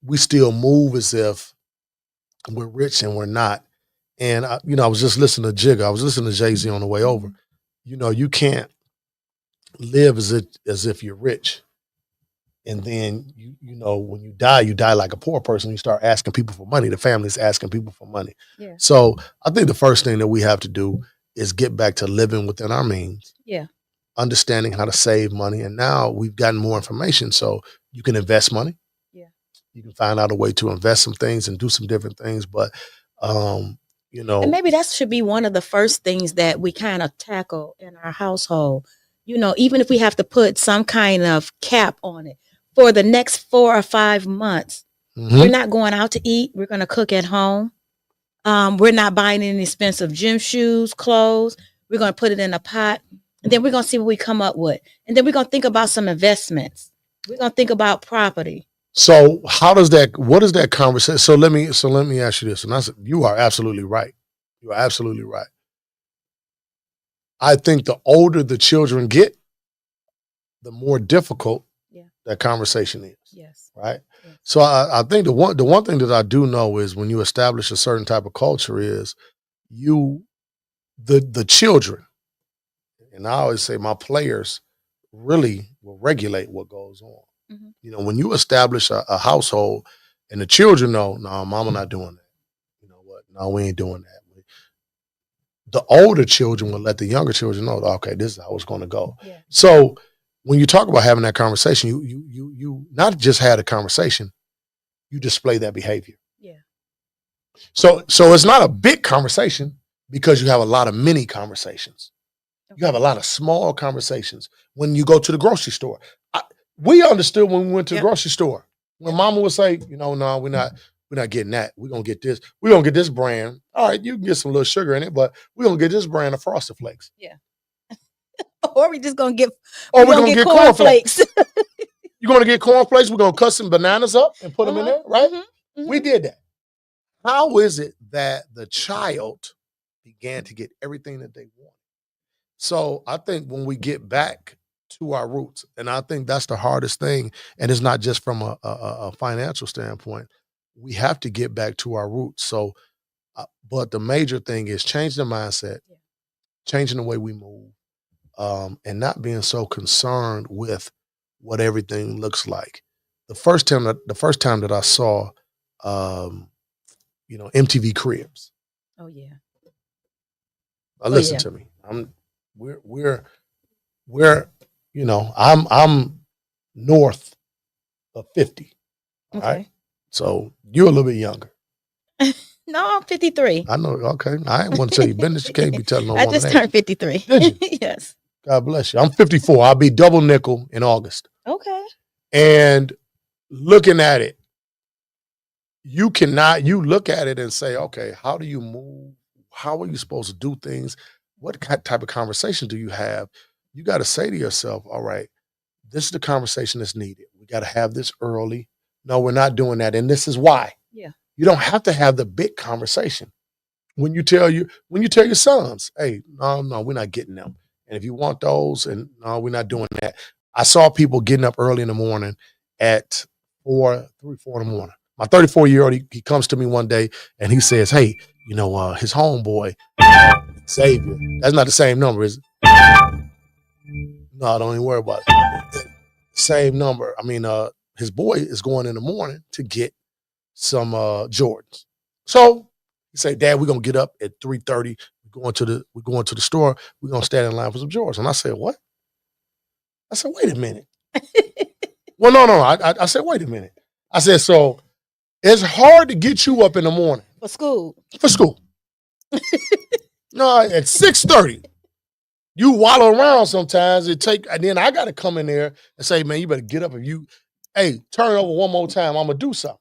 we still move as if we're rich and we're not. And, I was just listening to Jigga. I was listening to Jay-Z on the way over. You can't live as if you're rich. And then, when you die like a poor person. You start asking people for money. The family's asking people for money. Yeah. So I think the first thing that we have to do is get back to living within our means. Yeah. understanding how to save money. And now we've gotten more information. So you can invest money. Yeah. You can find out a way to invest some things and do some different things. But, you know, And maybe that should be one of the first things that we kind of tackle in our household. You know, even if we have to put some kind of cap on it for the next 4 or 5 months, mhm. we're not going out to eat. We're going to cook at home. We're not buying any expensive gym shoes, clothes. We're going to put it in a pot. And then we're going to see what we come up with. And then we're going to think about some investments. We're going to think about property. So what is that conversation? So let me ask you this. And you are absolutely right. You are absolutely right. I think the older the children get, the more difficult that conversation is. Yes. Right. Yes. So I think the one thing that I do know is when you establish a certain type of culture is the children, and I always say my players really will regulate what goes on. Mhm. You know, when you establish a household and the children know, no, mama not doing that. You know what? No, we ain't doing that. The older children will let the younger children know, okay, this is how it's going to go. Yeah. So when you talk about having that conversation, you not just had a conversation, you display that behavior. Yeah. So it's not a big conversation because you have a lot of mini conversations. You have a lot of small conversations. When you go to the grocery store, we understood when we went to the grocery store. When mama would say, you know, no, we're not getting that. We're going to get this. We're going to get this brand. All right, you can get some little sugar in it, but we're going to get this brand of Frosted Flakes. Yeah. Or we just going to get we're going to get cornflakes. cornflakes. You're going to get cornflakes. We're going to cut some bananas up and put them in there, right? Mm-hmm. We did that. How is it that the child began to get everything that they want? So I think when we get back to our roots, and I think that's the hardest thing, and it's not just from a financial standpoint, we have to get back to our roots. So, but the major thing is changing the mindset, changing the way we move, and not being so concerned with what everything looks like. The first time that I saw, MTV Cribs. Oh yeah. Listen to me. We're I'm north of 50. All right. So you're a little bit younger. No, I'm 53. I know. Okay. I ain't want to tell you business. You can't be telling no I woman just that. turned 53. Did you? Yes. God bless you. I'm 54. I'll be double nickel in August. Okay. And looking at it, you look at it and say, okay, how do you move? How are you supposed to do things? What type of conversation do you have? You got to say to yourself, all right, this is the conversation that's needed. We got to have this early. No, we're not doing that. And this is why. Yeah. You don't have to have the big conversation. When you tell your sons, hey, no, we're not getting them. And if you want those, and no, we're not doing that. I saw people getting up early in the morning at 4 in the morning. My 34-year-old, he comes to me one day and he says, hey, his homeboy, Xavier, that's not the same number, is it? No, don't even worry about it. Same number. I mean, his boy is going in the morning to get some Jordans. So he said, Dad, we're gonna get up at 3:30. We're going to the store. We're gonna stand in line for some Jordans. And I said, what? I said, wait a minute. Well, no. I said, wait a minute. I said, so it's hard to get you up in the morning. For school. No, at 6:30. You wallow around sometimes. And then I got to come in there and say, man, you better get up. Turn over one more time. I'm going to do something.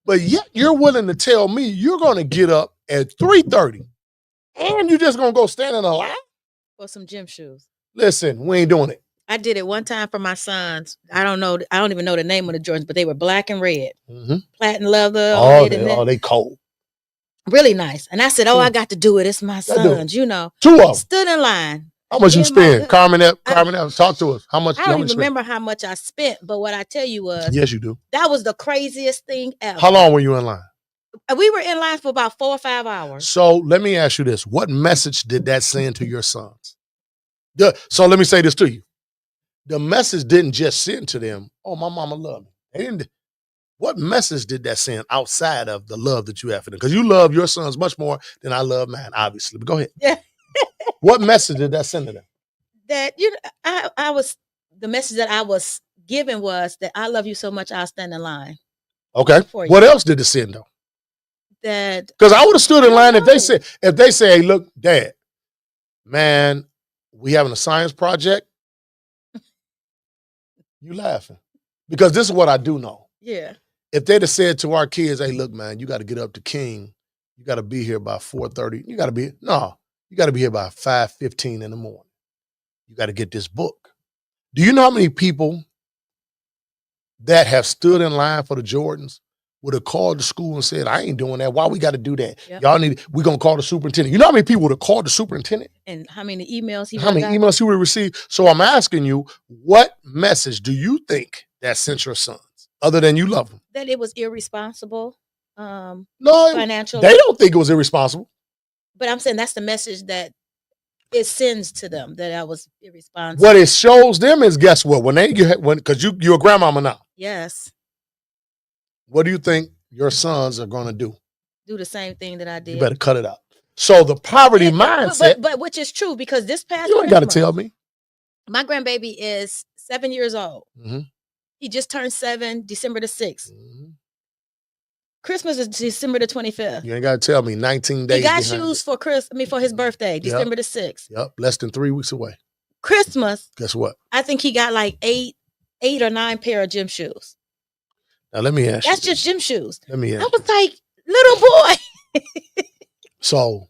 But yet you're willing to tell me you're going to get up at 3:30 and you're just going to go stand in a line? For some gym shoes. Listen, we ain't doing it. I did it one time for my sons. I don't even know the name of the Jordans, but they were black and red. Mm-hmm. Platinum leather. They cold. Really nice. And I said, I got to do it. It's my sons, Two of them. Stood in line. How much you spend? Carmen, talk to us. How much? I don't even remember how much I spent, but what I tell you was, yes, you do. That was the craziest thing ever. How long were you in line? We were in line for about 4 or 5 hours. So let me ask you this. What message did that send to your sons? So let me say this to you. The message didn't just send to them, oh, my mama loved me. They didn't. What message did that send outside of the love that you have for them? Because you love your sons much more than I love mine, obviously. But go ahead. Yeah. What message did that send to them? that I was the message that I was given was that I love you so much I'll stand in line Okay. for you. What else did it send though? That Because I would have stood in I line don't if they say, hey, look, Dad, man, we having a science project. You laughing. Because this is what I do know. yeah. If they'd have said to our kids, hey, look, man, you got to get up to King. You got to be here by 4:30. You got to be here by 5:15 in the morning. You got to get this book. Do you know how many people that have stood in line for the Jordans would have called the school and said, I ain't doing that. Why we got to do that? Yep. We're going to call the superintendent. You know how many people would have called the superintendent? And how many emails How many emails he would have received? So I'm asking you, what message do you think that sent your sons, other than you love them? That it was irresponsible, No, financial. they don't think it was irresponsible. But I'm saying that's the message that it sends to them, that I was irresponsible. What it shows them is, guess what? Because you're a grandmama now. Yes. What do you think your sons are going to do? Do the same thing that I did. You better cut it out. So the poverty mindset. But which is true, because this past You ain't got to tell me. My grandbaby is 7 years old. Mm-hmm. He just turned 7 December the 6th. Mm-hmm. Christmas is December the 25th. You ain't got to tell me 19 days. He got shoes for his birthday, December the 6th. Yep, less than 3 weeks away. Christmas. Guess what? I think he got like eight or 9 pair of gym shoes. Now let me ask you. That's just gym shoes. Let me ask I was like, little boy. So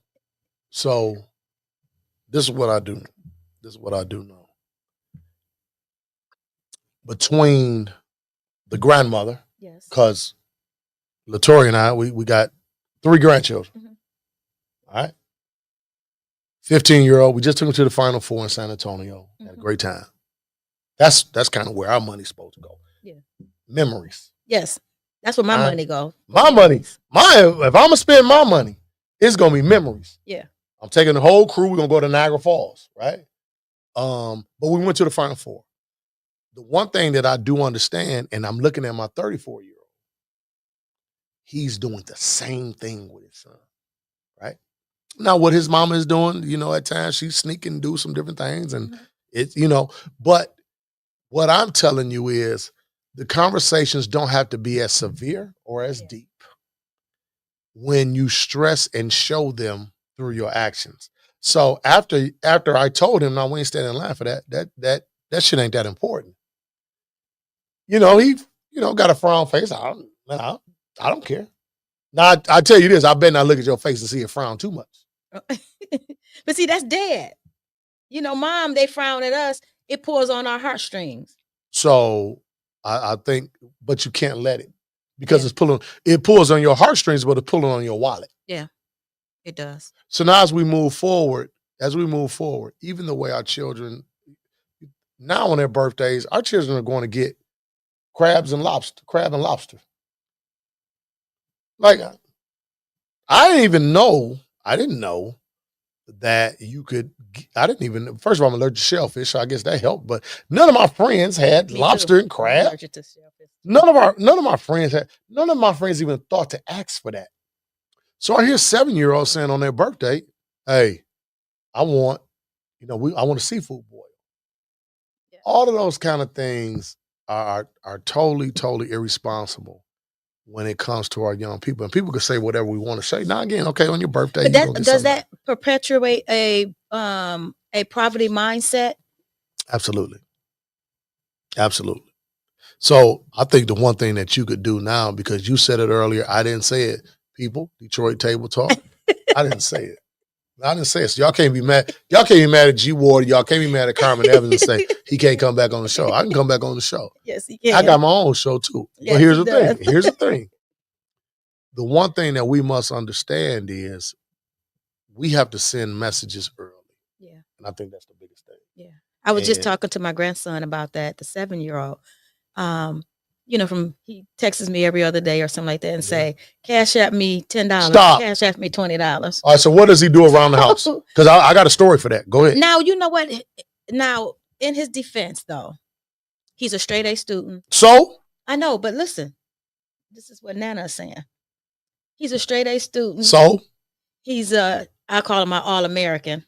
this is what I do. This is what I do know. Between the grandmother, yes, because Latoya and I, we got 3 grandchildren. Mm-hmm. All right. 15-year-old, we just took him to the Final Four in San Antonio. Mm-hmm. Had a great time. That's kind of where our money's supposed to go. Yeah. Memories. Yes. That's where my money goes. My money. If I'm gonna spend my money, it's gonna be memories. Yeah. I'm taking the whole crew. We're gonna go to Niagara Falls, right? But we went to the Final Four. The one thing that I do understand, and I'm looking at my 34-year-old, he's doing the same thing with his son, right? Now, what his mama is doing, at times she's sneaking and do some different things, and it's, but what I'm telling you is the conversations don't have to be as severe or as deep when you stress and show them through your actions. So after I told him, no, we ain't standing in line for that shit ain't that important. He, got a frown face. I don't care. Now, I tell you this, I better not look at your face and see a frown too much. But see, that's dad. Mom, they frown at us. It pulls on our heartstrings. So I think, but you can't let it, because it pulls on your heartstrings, but it's pulling on your wallet. Yeah, it does. So now as we move forward, even the way our children, now on their birthdays, our children are going to get crab and lobster. Like, I didn't know that you could, first of all, I'm allergic to shellfish, so I guess that helped, but none of my friends had lobster and crab. Allergic to shellfish. None of my friends even thought to ask for that. So I hear 7-year-olds saying on their birthday, hey, I want a seafood boil. Yeah. All of those kind of things are totally, totally irresponsible when it comes to our young people. And people can say whatever we want to say. Now, again, okay, on your birthday. But does that perpetuate a poverty mindset? Absolutely. Absolutely. So I think the one thing that you could do now, because you said it earlier, I didn't say it, people, Detroit Table Talk. I didn't say it. So y'all can't be mad. Y'all can't be mad at G Ward. Y'all can't be mad at Carmen Evans and say he can't come back on the show. I can come back on the show. Yes, he can. I got my own show too. Yes, but here's the thing. The one thing that we must understand is we have to send messages early. Yeah. And I think that's the biggest thing. Yeah. I was just talking to my grandson about that, the 7-year-old. He texts me every other day or something like that and say, cash at me $10. Stop. Cash at me $20. All right, so what does he do around the house? Because I got a story for that. Go ahead. Now, you know what? Now, in his defense, though, he's a straight A student. So? I know, but listen, this is what Nana is saying. He's a straight A student. So? He's I call him my All-American.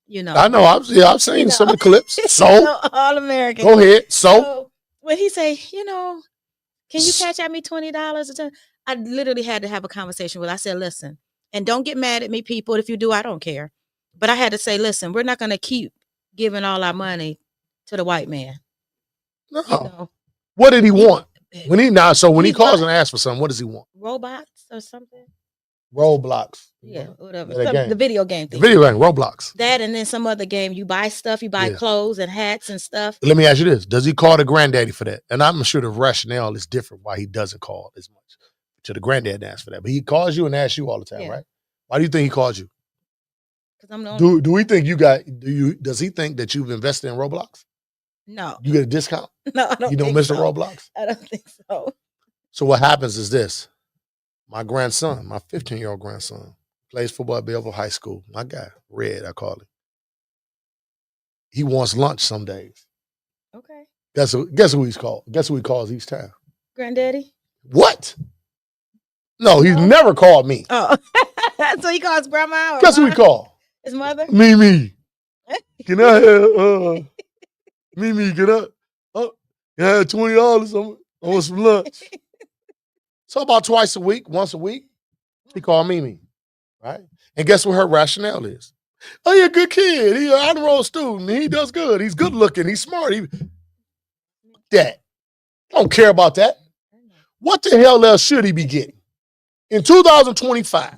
You know, I know. I've seen some of the clips. So All American. go ahead. So So when he say, can you catch at me $20? I literally had to have a conversation with. I said, listen, and don't get mad at me, people. If you do, I don't care. But I had to say, listen, we're not going to keep giving all our money to the white man. no. You know, What did he want? When he He calls bought- and asks for something, what does he want? robots or something. Roblox. Yeah, whatever. Yeah, game. The video game The thing. video game, Roblox. That and then some other game. You buy stuff. You buy Yeah. clothes and hats and stuff. Let me ask you this: does he call the granddaddy for that? And I'm sure the rationale is different why he doesn't call as much to the granddad and ask for that. But he calls you and asks you all the time, Yeah. right? Why do you think he calls you? Because I'm the only. Do we think you got? Does he think that you've invested in Roblox? No, You get a discount? no, I don't. You know, think Mr. so. Roblox. I don't think so. So what happens is this: my grandson, my 15-year-old grandson, plays football at Belleville High School. My guy, Red, I call him. He wants lunch some days. Okay, Guess who he's called? Guess who he calls each time? granddaddy. What? No, he's No? never called me. Oh, so he calls grandma. Or Guess who he mom? called? His mother. Mimi. Can I have Mimi? Can I have $20 on some lunch? So about twice a week, once a week, he called Mimi, right? And guess what her rationale is? Oh, you're a good kid. He's an honor roll student. He does good. He's good looking. He's smart. That. I don't care about that. What the hell else should he be getting? In 2025,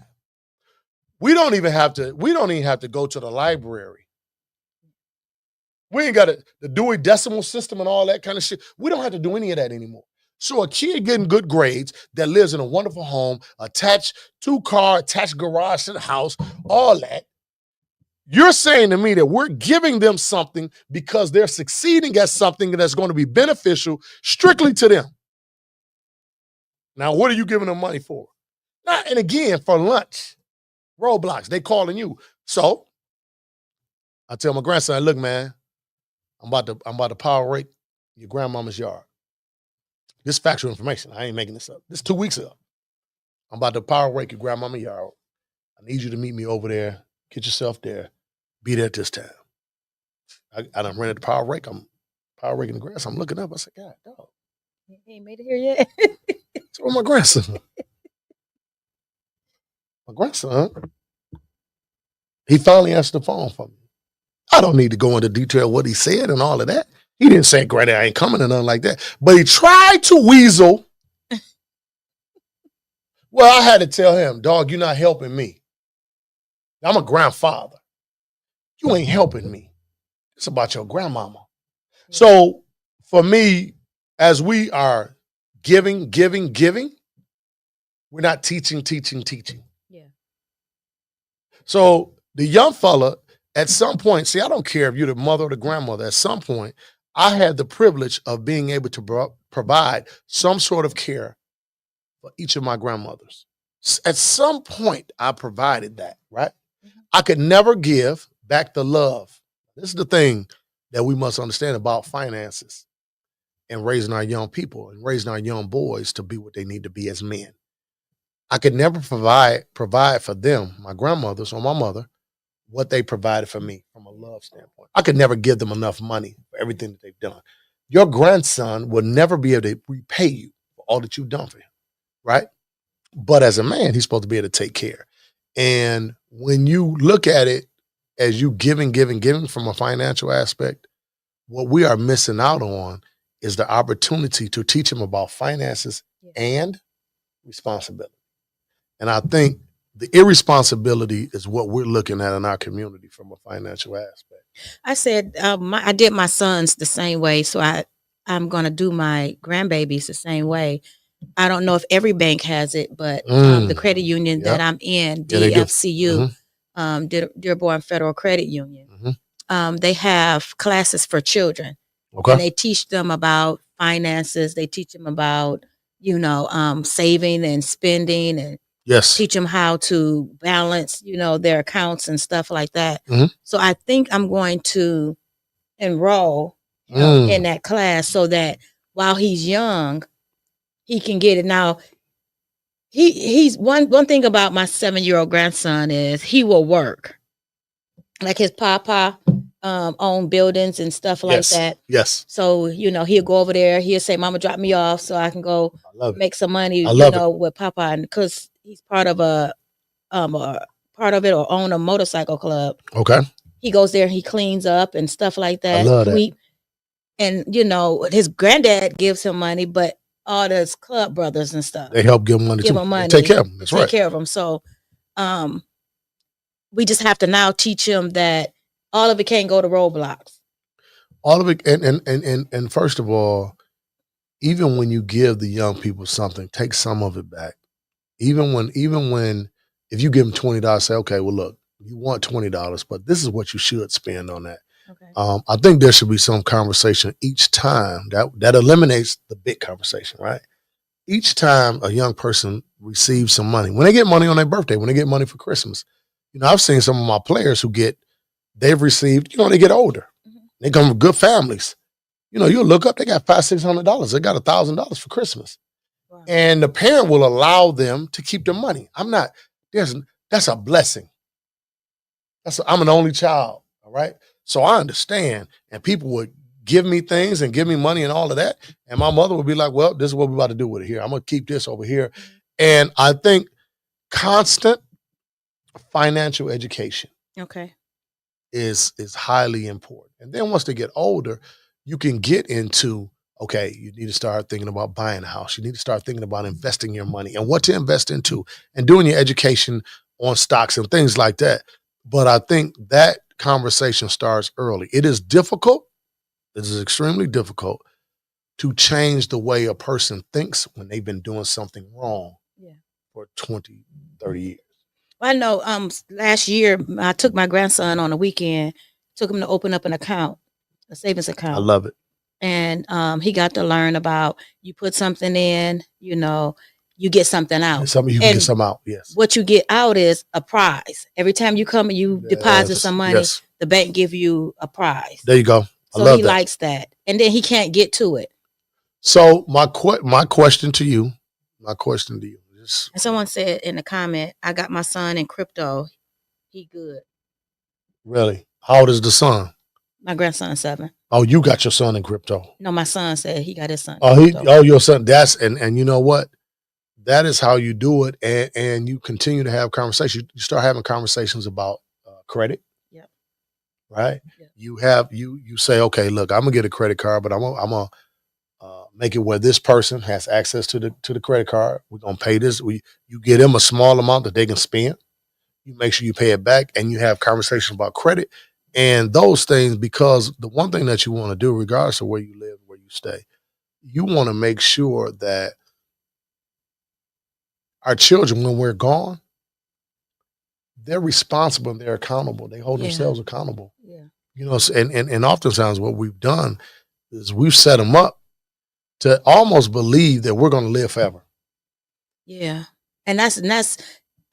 we don't even have to go to the library. We ain't got the Dewey Decimal System and all that kind of shit. We don't have to do any of that anymore. So a kid getting good grades that lives in a wonderful home, attached 2-car, attached garage to the house, all that. You're saying to me that we're giving them something because they're succeeding at something that's going to be beneficial strictly to them. Now, what are you giving them money for? And again, for lunch, Roblox, they calling you. So I tell my grandson, look, man, I'm about to power rake your grandmama's yard. This is factual information. I ain't making this up. This is 2 weeks ago. I'm about to power rake your grandmama's yard. I need you to meet me over there. Get yourself there. Be there at this time. I done rented the power rake. I'm power raking the grass. I'm looking up. I said, God, dog. He ain't made it here yet. So my grandson. My grandson. He finally answered the phone for me. I don't need to go into detail what he said and all of that. He didn't say, Granny, I ain't coming or nothing like that. But he tried to weasel. Well, I had to tell him, dog, you're not helping me. I'm a grandfather. You ain't helping me. It's about your grandmama. Yeah. So for me, as we are giving, we're not teaching. Yeah. So the young fella, at some point, see, I don't care if you're the mother or the grandmother, at some point, I had the privilege of being able to provide some sort of care for each of my grandmothers. At some point, I provided that, right? Mm-hmm. I could never give back the love. This is the thing that we must understand about finances and raising our young people and raising our young boys to be what they need to be as men. I could never provide for them, my grandmothers or my mother, what they provided for me from a love standpoint. I could never give them enough money for everything that they've done. Your grandson will never be able to repay you for all that you've done for him, right? But as a man, he's supposed to be able to take care. And when you look at it as you giving from a financial aspect, what we are missing out on is the opportunity to teach him about finances and responsibility. And I think the irresponsibility is what we're looking at in our community from a financial aspect. I said, I did my sons the same way. So I'm going to do my grandbabies the same way. I don't know if every bank has it, but the credit union that I'm in, DFCU, Dearborn Federal Credit Union, they have classes for children. Okay. And they teach them about finances. They teach them about, saving and spending and teach them how to balance, their accounts and stuff like that. So I think I'm going to enroll in that class so that while he's young, he can get it. Now, he's one thing about my 7-year-old grandson is he will work. like his papa owned buildings and stuff like Yes. that. Yes. So, he'll go over there. He'll say, "Mama, drop me off so I can go I love it. make some money." I love it. With Papa, and because he's part of a part of it or own a motorcycle club. Okay. He goes there and he cleans up and stuff like that. I love that. And his granddad gives him money, but all those club brothers and stuff, They help give him money give too. him money, They take care of him. That's take right. care of him. So, we just have to now teach him that all of it can't go to Roblox. All of it, and first of all, even when you give the young people something, take some of it back. Even when, if you give them $20, say, okay, well, look, you want $20, but this is what you should spend on that. Okay. I think there should be some conversation each time that eliminates the big conversation, right? Each time a young person receives some money, when they get money on their birthday, when they get money for Christmas, I've seen some of my players they've received, they get older. Mhm. They come from good families. You'll look up, they got $500-$600. They got $1,000 for Christmas. Wow. And the parent will allow them to keep their money. That's a blessing. I'm an only child, all right? So I understand. And people would give me things and give me money and all of that. And my mother would be like, well, this is what we're about to do with it here. I'm going to keep this over here. And I think constant financial education Okay. is highly important. And then once they get older, you can get into, okay, you need to start thinking about buying a house. You need to start thinking about investing your money and what to invest into and doing your education on stocks and things like that. But I think that conversation starts early. It is difficult. It is extremely difficult to change the way a person thinks when they've been doing something wrong for 20, 30 years. I know last year I took my grandson on a weekend, took him to open up an account, a savings account. I love it. And he got to learn about you put something in, you get something out. You can get some out, yes. What you get out is a prize. Every time you come and you deposit some money, the bank give you a prize. There you go. So he likes that. And then he can't get to it. So my question to you, is, and someone said in the comment, I got my son in crypto. He good. Really? How old is the son? My grandson's 7. Oh, you got your son in crypto. No, my son said he got his son. Your son. And you know what? That is how you do it. And you continue to have conversations. You start having conversations about credit. Yep. Right? Yep. You say, okay, look, I'm gonna get a credit card, but I'm gonna make it where this person has access to the credit card. We're gonna pay this. You get them a small amount that they can spend. You make sure you pay it back, and you have conversations about credit and those things, because the one thing that you want to do, regardless of where you live, where you stay, you want to make sure that our children, when we're gone, they're responsible and they're accountable. They hold themselves accountable. Yeah. And oftentimes what we've done is we've set them up to almost believe that we're going to live forever. Yeah. And that's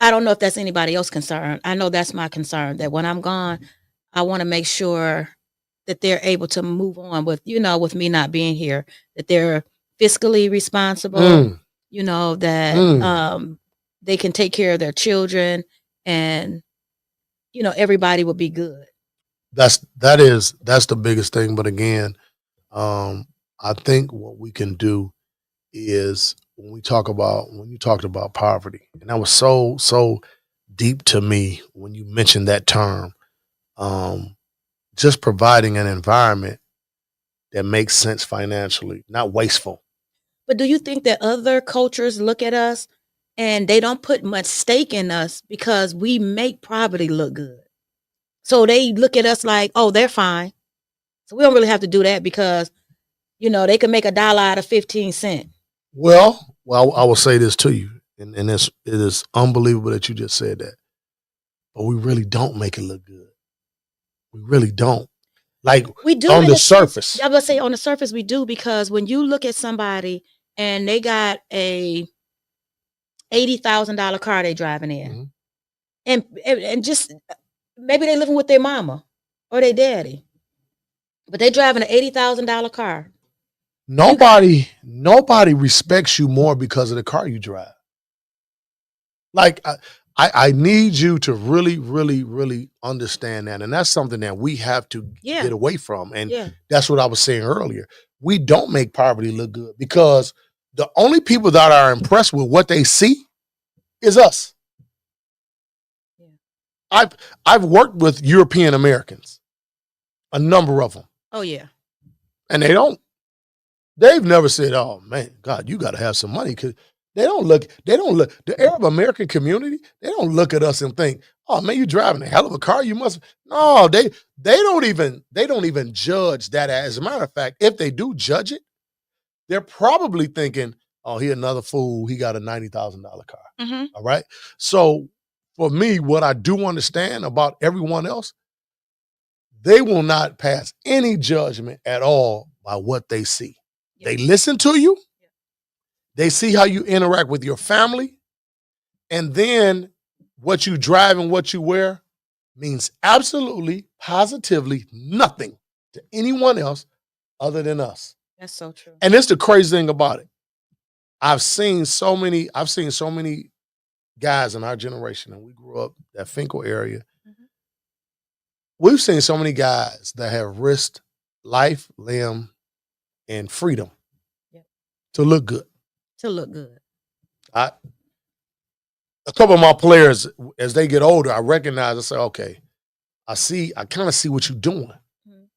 I don't know if that's anybody else's concern. I know that's my concern, that when I'm gone, I want to make sure that they're able to move on with me not being here, that they're fiscally responsible, that they can take care of their children, and everybody will be good. That's the biggest thing. But again, I think what we can do is when you talked about poverty, and that was so deep to me when you mentioned that term, just providing an environment that makes sense financially, not wasteful. But do you think that other cultures look at us and they don't put much stake in us because we make poverty look good? So they look at us like, oh, they're fine. So we don't really have to do that because, they can make $1 out of 15 cents. Well, I will say this to you, and it is unbelievable that you just said that. But we really don't make it look good. We really don't. Like, we do on the surface. I would say on the surface we do, because when you look at somebody and they got a $80,000 car they driving in, and just maybe they living with their mama or their daddy, but they driving an $80,000 car. Nobody respects you more because of the car you drive. Like, I need you to really, really, really understand that. And that's something that we have to Yeah. get away from. And Yeah. that's what I was saying earlier. We don't make poverty look good because the only people that are impressed with what they see is us. Yeah. I've worked with European Americans, a number of them, Oh yeah. and they've never said, "Oh man, God, you got to have some money," because they don't look. The Arab American community. They don't look at us and think, "Oh man, you driving a hell of a car. You must." No, they don't even judge that. As a matter of fact, if they do judge it, they're probably thinking, "Oh, he another fool. He got a $90,000 car." Mm-hmm. All right. So for me, what I do understand about everyone else, they will not pass any judgment at all by what they see. Yeah. They listen to you. They see how you interact with your family. And then what you drive and what you wear means absolutely, positively nothing to anyone else other than us. That's so true. And it's the crazy thing about it. I've seen so many guys in our generation, and we grew up that Finkel area. Mhm. We've seen so many guys that have risked life, limb, and freedom Yeah. to look good. To look good. A couple of my players, as they get older, I recognize, I say, okay, I kind of see what you're doing. Mhm.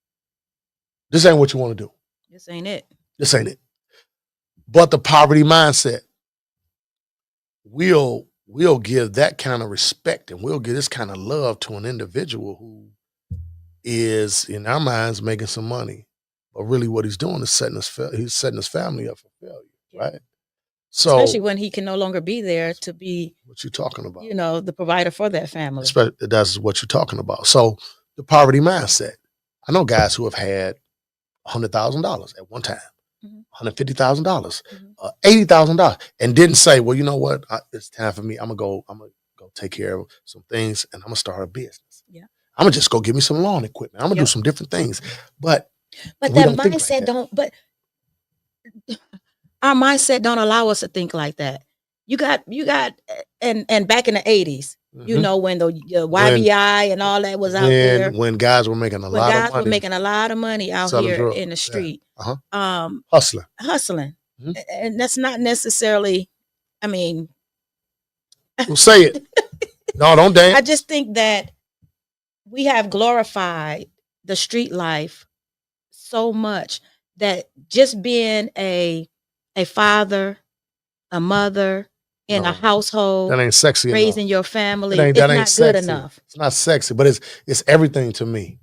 This ain't what you want to do. This ain't it. This ain't it. But the poverty mindset will give that kind of respect and we'll give this kind of love to an individual who is, in our minds, making some money. But really what he's doing is setting his family up for failure, Yeah. right? So Especially when he can no longer be there to be, what you talking about? you know, the provider for that family. That's what you're talking about. So the poverty mindset. I know guys who have had $100,000 at one time, Mhm. $150,000, Mhm. $80,000, and didn't say, "Well, you know what? It's time for me. I'm gonna go take care of some things, and I'm gonna start a business. Yeah. I'm gonna just go get me some lawn equipment. I'm gonna do Yep. some different things." But But we that don't think like mindset that. but our mindset don't allow us to think like that. You got and back in the 80s, you Mhm. know, when the YBI and all that was out there, when guys were making a when lot guys of were money making a lot of money out selling here drugs. in the Yeah. street, Uh-huh. Hustling. hustling. Mhm. And that's not necessarily, I mean, Well, say it. No, don't dance. I just think that we have glorified the street life so much that just being a father, a mother in a No, household, that ain't sexy enough. raising your family, That it's ain't not good sexy. enough. It's not sexy, but it's everything to me.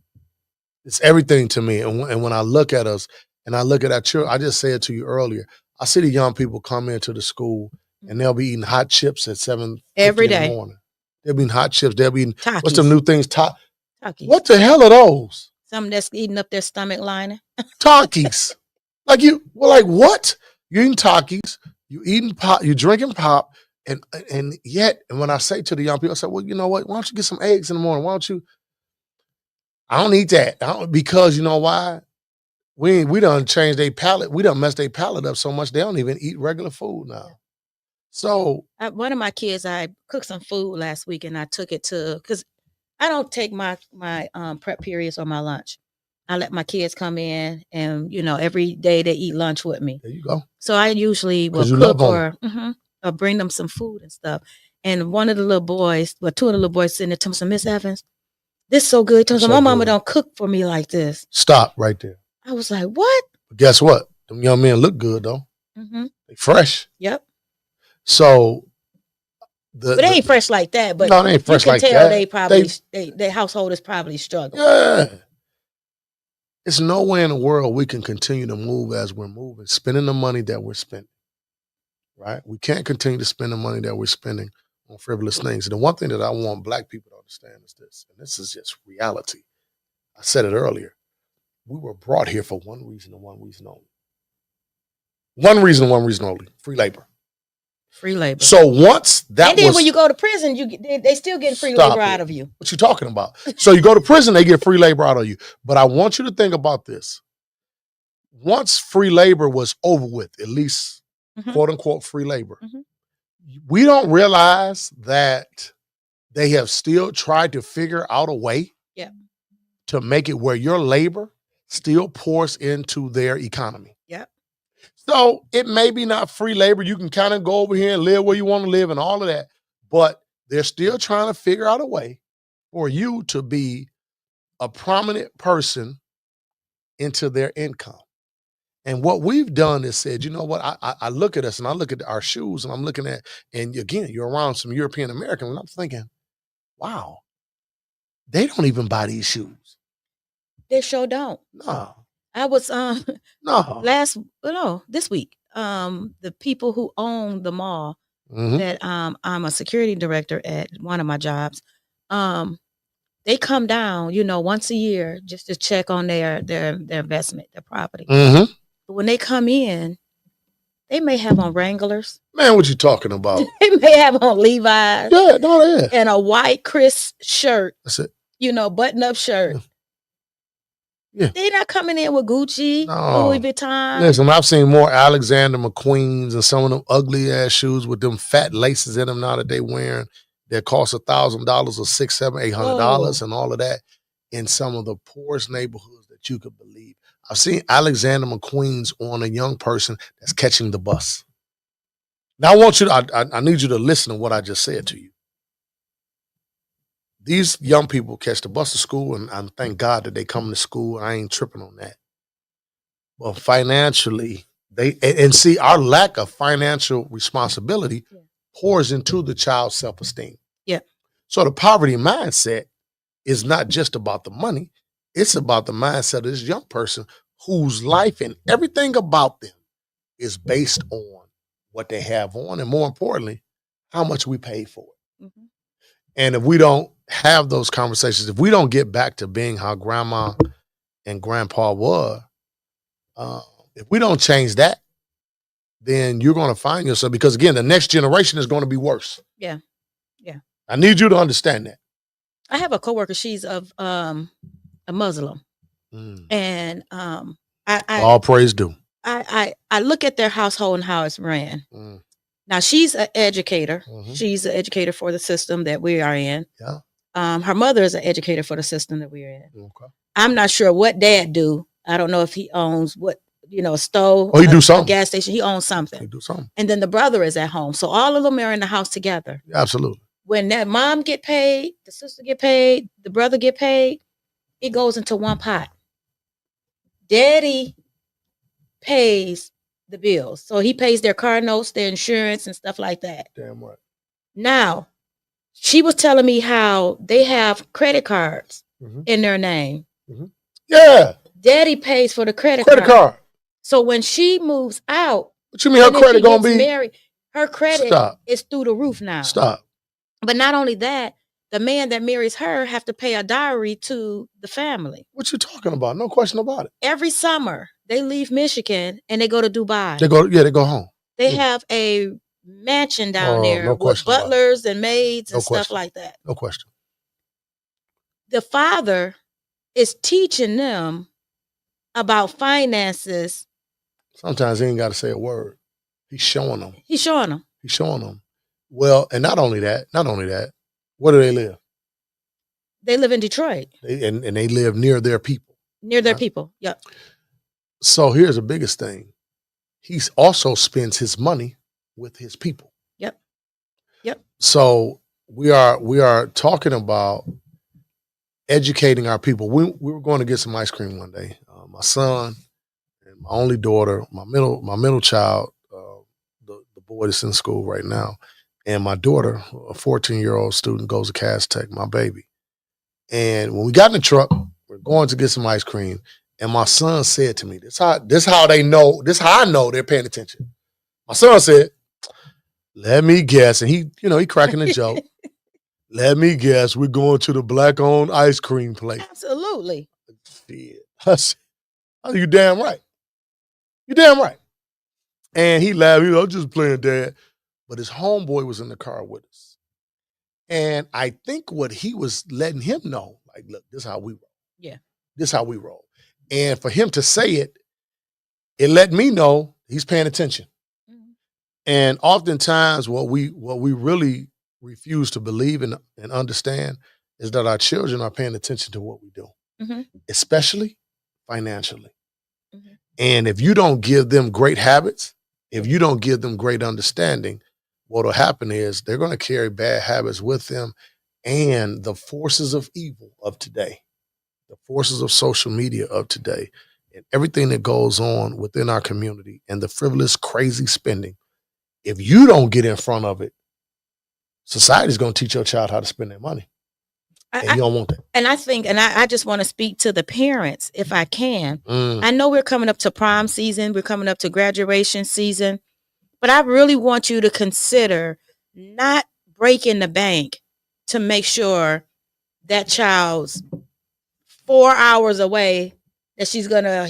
It's everything to me. And when I look at us and I look at our children, I just said to you earlier, I see the young people come into the school and they'll be eating hot chips at 7:50 Every in the day. morning. They'll be eating hot chips. They'll be eating, what's Takis. the new things? Takis. What the hell are those? Something that's eating up their stomach lining. Takis. Like what? You eating Takis, you eating pop, you drinking pop, and yet, and when I say to the young people, I say, well, you know what? Why don't you get some eggs in the morning? Why don't you? I don't eat that. Because you know why? We done changed their palate. We done messed their palate up so much they don't even eat regular food now. So One of my kids, I cooked some food last week and I took it to, because I don't take my prep periods or my lunch. I let my kids come in and, you know, every day they eat lunch with me. there you go. So I usually will 'Cause you cook love on or bring them some food and stuff. And one of the little boys, well, two of the little boys sitting there telling me, some, Miss Evans, this so good. Telling So my mama good. don't cook for me like this. Stop right there. I was like, what? But guess what? Them young men look good though. Mm-hmm. They fresh. Yep. So But they ain't fresh like that. But no, they ain't fresh you can like tell that. they probably their household is probably struggling. Yeah. It's nowhere in the world we can continue to move as we're moving, spending the money that we're spending. Right? We can't continue to spend the money that we're spending on frivolous things. And the one thing that I want Black people to understand is this, and this is just reality. I said it earlier. We were brought here for one reason and one reason only. One reason only. Free labor. Free labor. So once that and then was, when you go to prison, they still get free Stop labor it. out of you. what you talking about? So you go to prison, they get free labor out of you. But I want you to think about this. Once free labor was over with, at least Mhm. quote unquote free labor, Mhm. we don't realize that they have still tried to figure out a way Yeah. to make it where your labor still pours into their economy. Yeah. So it may be not free labor. You can kind of go over here and live where you want to live and all of that, but they're still trying to figure out a way for you to be a prominent person into their income. And what we've done is said, you know what? I look at us and I look at our shoes and I'm looking at, and again, you're around some European Americans and I'm thinking, wow, they don't even buy these shoes. They sure don't. No, I was no. this week. The people who own the mall Mhm. that I'm a security director at one of my jobs, they come down, once a year just to check on their investment, their property. Mhm. But when they come in, they may have on Wranglers. Man, what you talking about? They may have on Levi's Yeah, no, yeah. and a white crisp shirt, That's it. button-up shirt. Yeah. They're not coming in with Gucci, No. Louis Vuitton. Listen, I've seen more Alexander McQueens and some of them ugly ass shoes with them fat laces in them now that they wearing that cost $1,000 or $600, $700, $800 and all of that in some of the poorest neighborhoods that you could believe. I've seen Alexander McQueen's on a young person that's catching the bus. Now I want you to, I need you to listen to what I just said to you. These young people catch the bus to school, and I thank God that they come to school. I ain't tripping on that. Well, financially, and see, our lack of financial responsibility pours into the child's self-esteem. Yeah. So the poverty mindset is not just about the money. It's about the mindset of this young person whose life and everything about them is based on what they have on, and more importantly, how much we pay for it. Mhm. And if we don't have those conversations, if we don't get back to being how grandma and grandpa were, if we don't change that, then you're going to find yourself, because again, the next generation is going to be worse. Yeah. Yeah. I need you to understand that. I have a coworker. She's of a Muslim, and All praise due. I look at their household and how it's ran. Mm. Now she's an educator. Mhm. She's an educator for the system that we are in. Yeah. Her mother is an educator for the system that we're in. Okay. I'm not sure what dad do. I don't know if he owns a stove. Oh, he do a something. gas station. He owns something. He do something. And then the brother is at home. So all of them are in the house together. Absolutely. When that mom get paid, the sister get paid, the brother get paid, it goes into one pot. Daddy pays the bills. So he pays their car notes, their insurance, and stuff like that. Damn right. Now, she was telling me how they have credit cards Mhm. in their name. Mhm. Yeah. Daddy pays for the credit Credit card. So when she moves out, What you mean her and then credit she gonna gets be? married, her credit Stop. is through the roof now. Stop. But not only that, the man that marries her have to pay a dowry to the family. What you talking about? No question about it. Every summer, they leave Michigan and they go to Dubai. They go home. They Yeah. have a mansion down Oh, there no with question about it. butlers and maids and No stuff question. like that. No question. The father is teaching them about finances. Sometimes he ain't got to say a word. He's showing them. He's showing them. He's showing them. Well, and not only that, where do they live? They live in Detroit, And they live near their people. near their Right. people. Yep. So here's the biggest thing. He also spends his money with his people. Yep. Yep. So we are talking about educating our people. We were going to get some ice cream one day. My son and my only daughter, my middle child, the boy that's in school right now, and my daughter, a 14-year-old student, goes to Cass Tech, my baby. And when we got in the truck, we're going to get some ice cream, and my son said to me, this how I know they're paying attention. My son said, let me guess, and he cracking a joke. Let me guess, we're going to the black-owned ice cream place. Absolutely. Shit. I said, oh, you damn right. You damn right. And he laughed, I'm just playing, Dad. But his homeboy was in the car with us. And I think what he was letting him know, like, look, this is how we roll. Yeah. This is how we roll. And for him to say it, it let me know he's paying attention. Mhm. And oftentimes what we really refuse to believe and understand is that our children are paying attention to what we do, Mhm. especially financially. Mhm. And if you don't give them great habits, if you don't give them great understanding, what'll happen is they're going to carry bad habits with them, and the forces of evil of today, the forces of social media of today, and everything that goes on within our community and the frivolous, crazy spending. If you don't get in front of it, society's going to teach your child how to spend their money, and I you don't want that. and I think and I just wanna speak to the parents, if I can. Mm, I know we're coming up to prom season, we're coming up to graduation season, but I really want you to consider not breaking the bank to make sure that child's 4 hours away that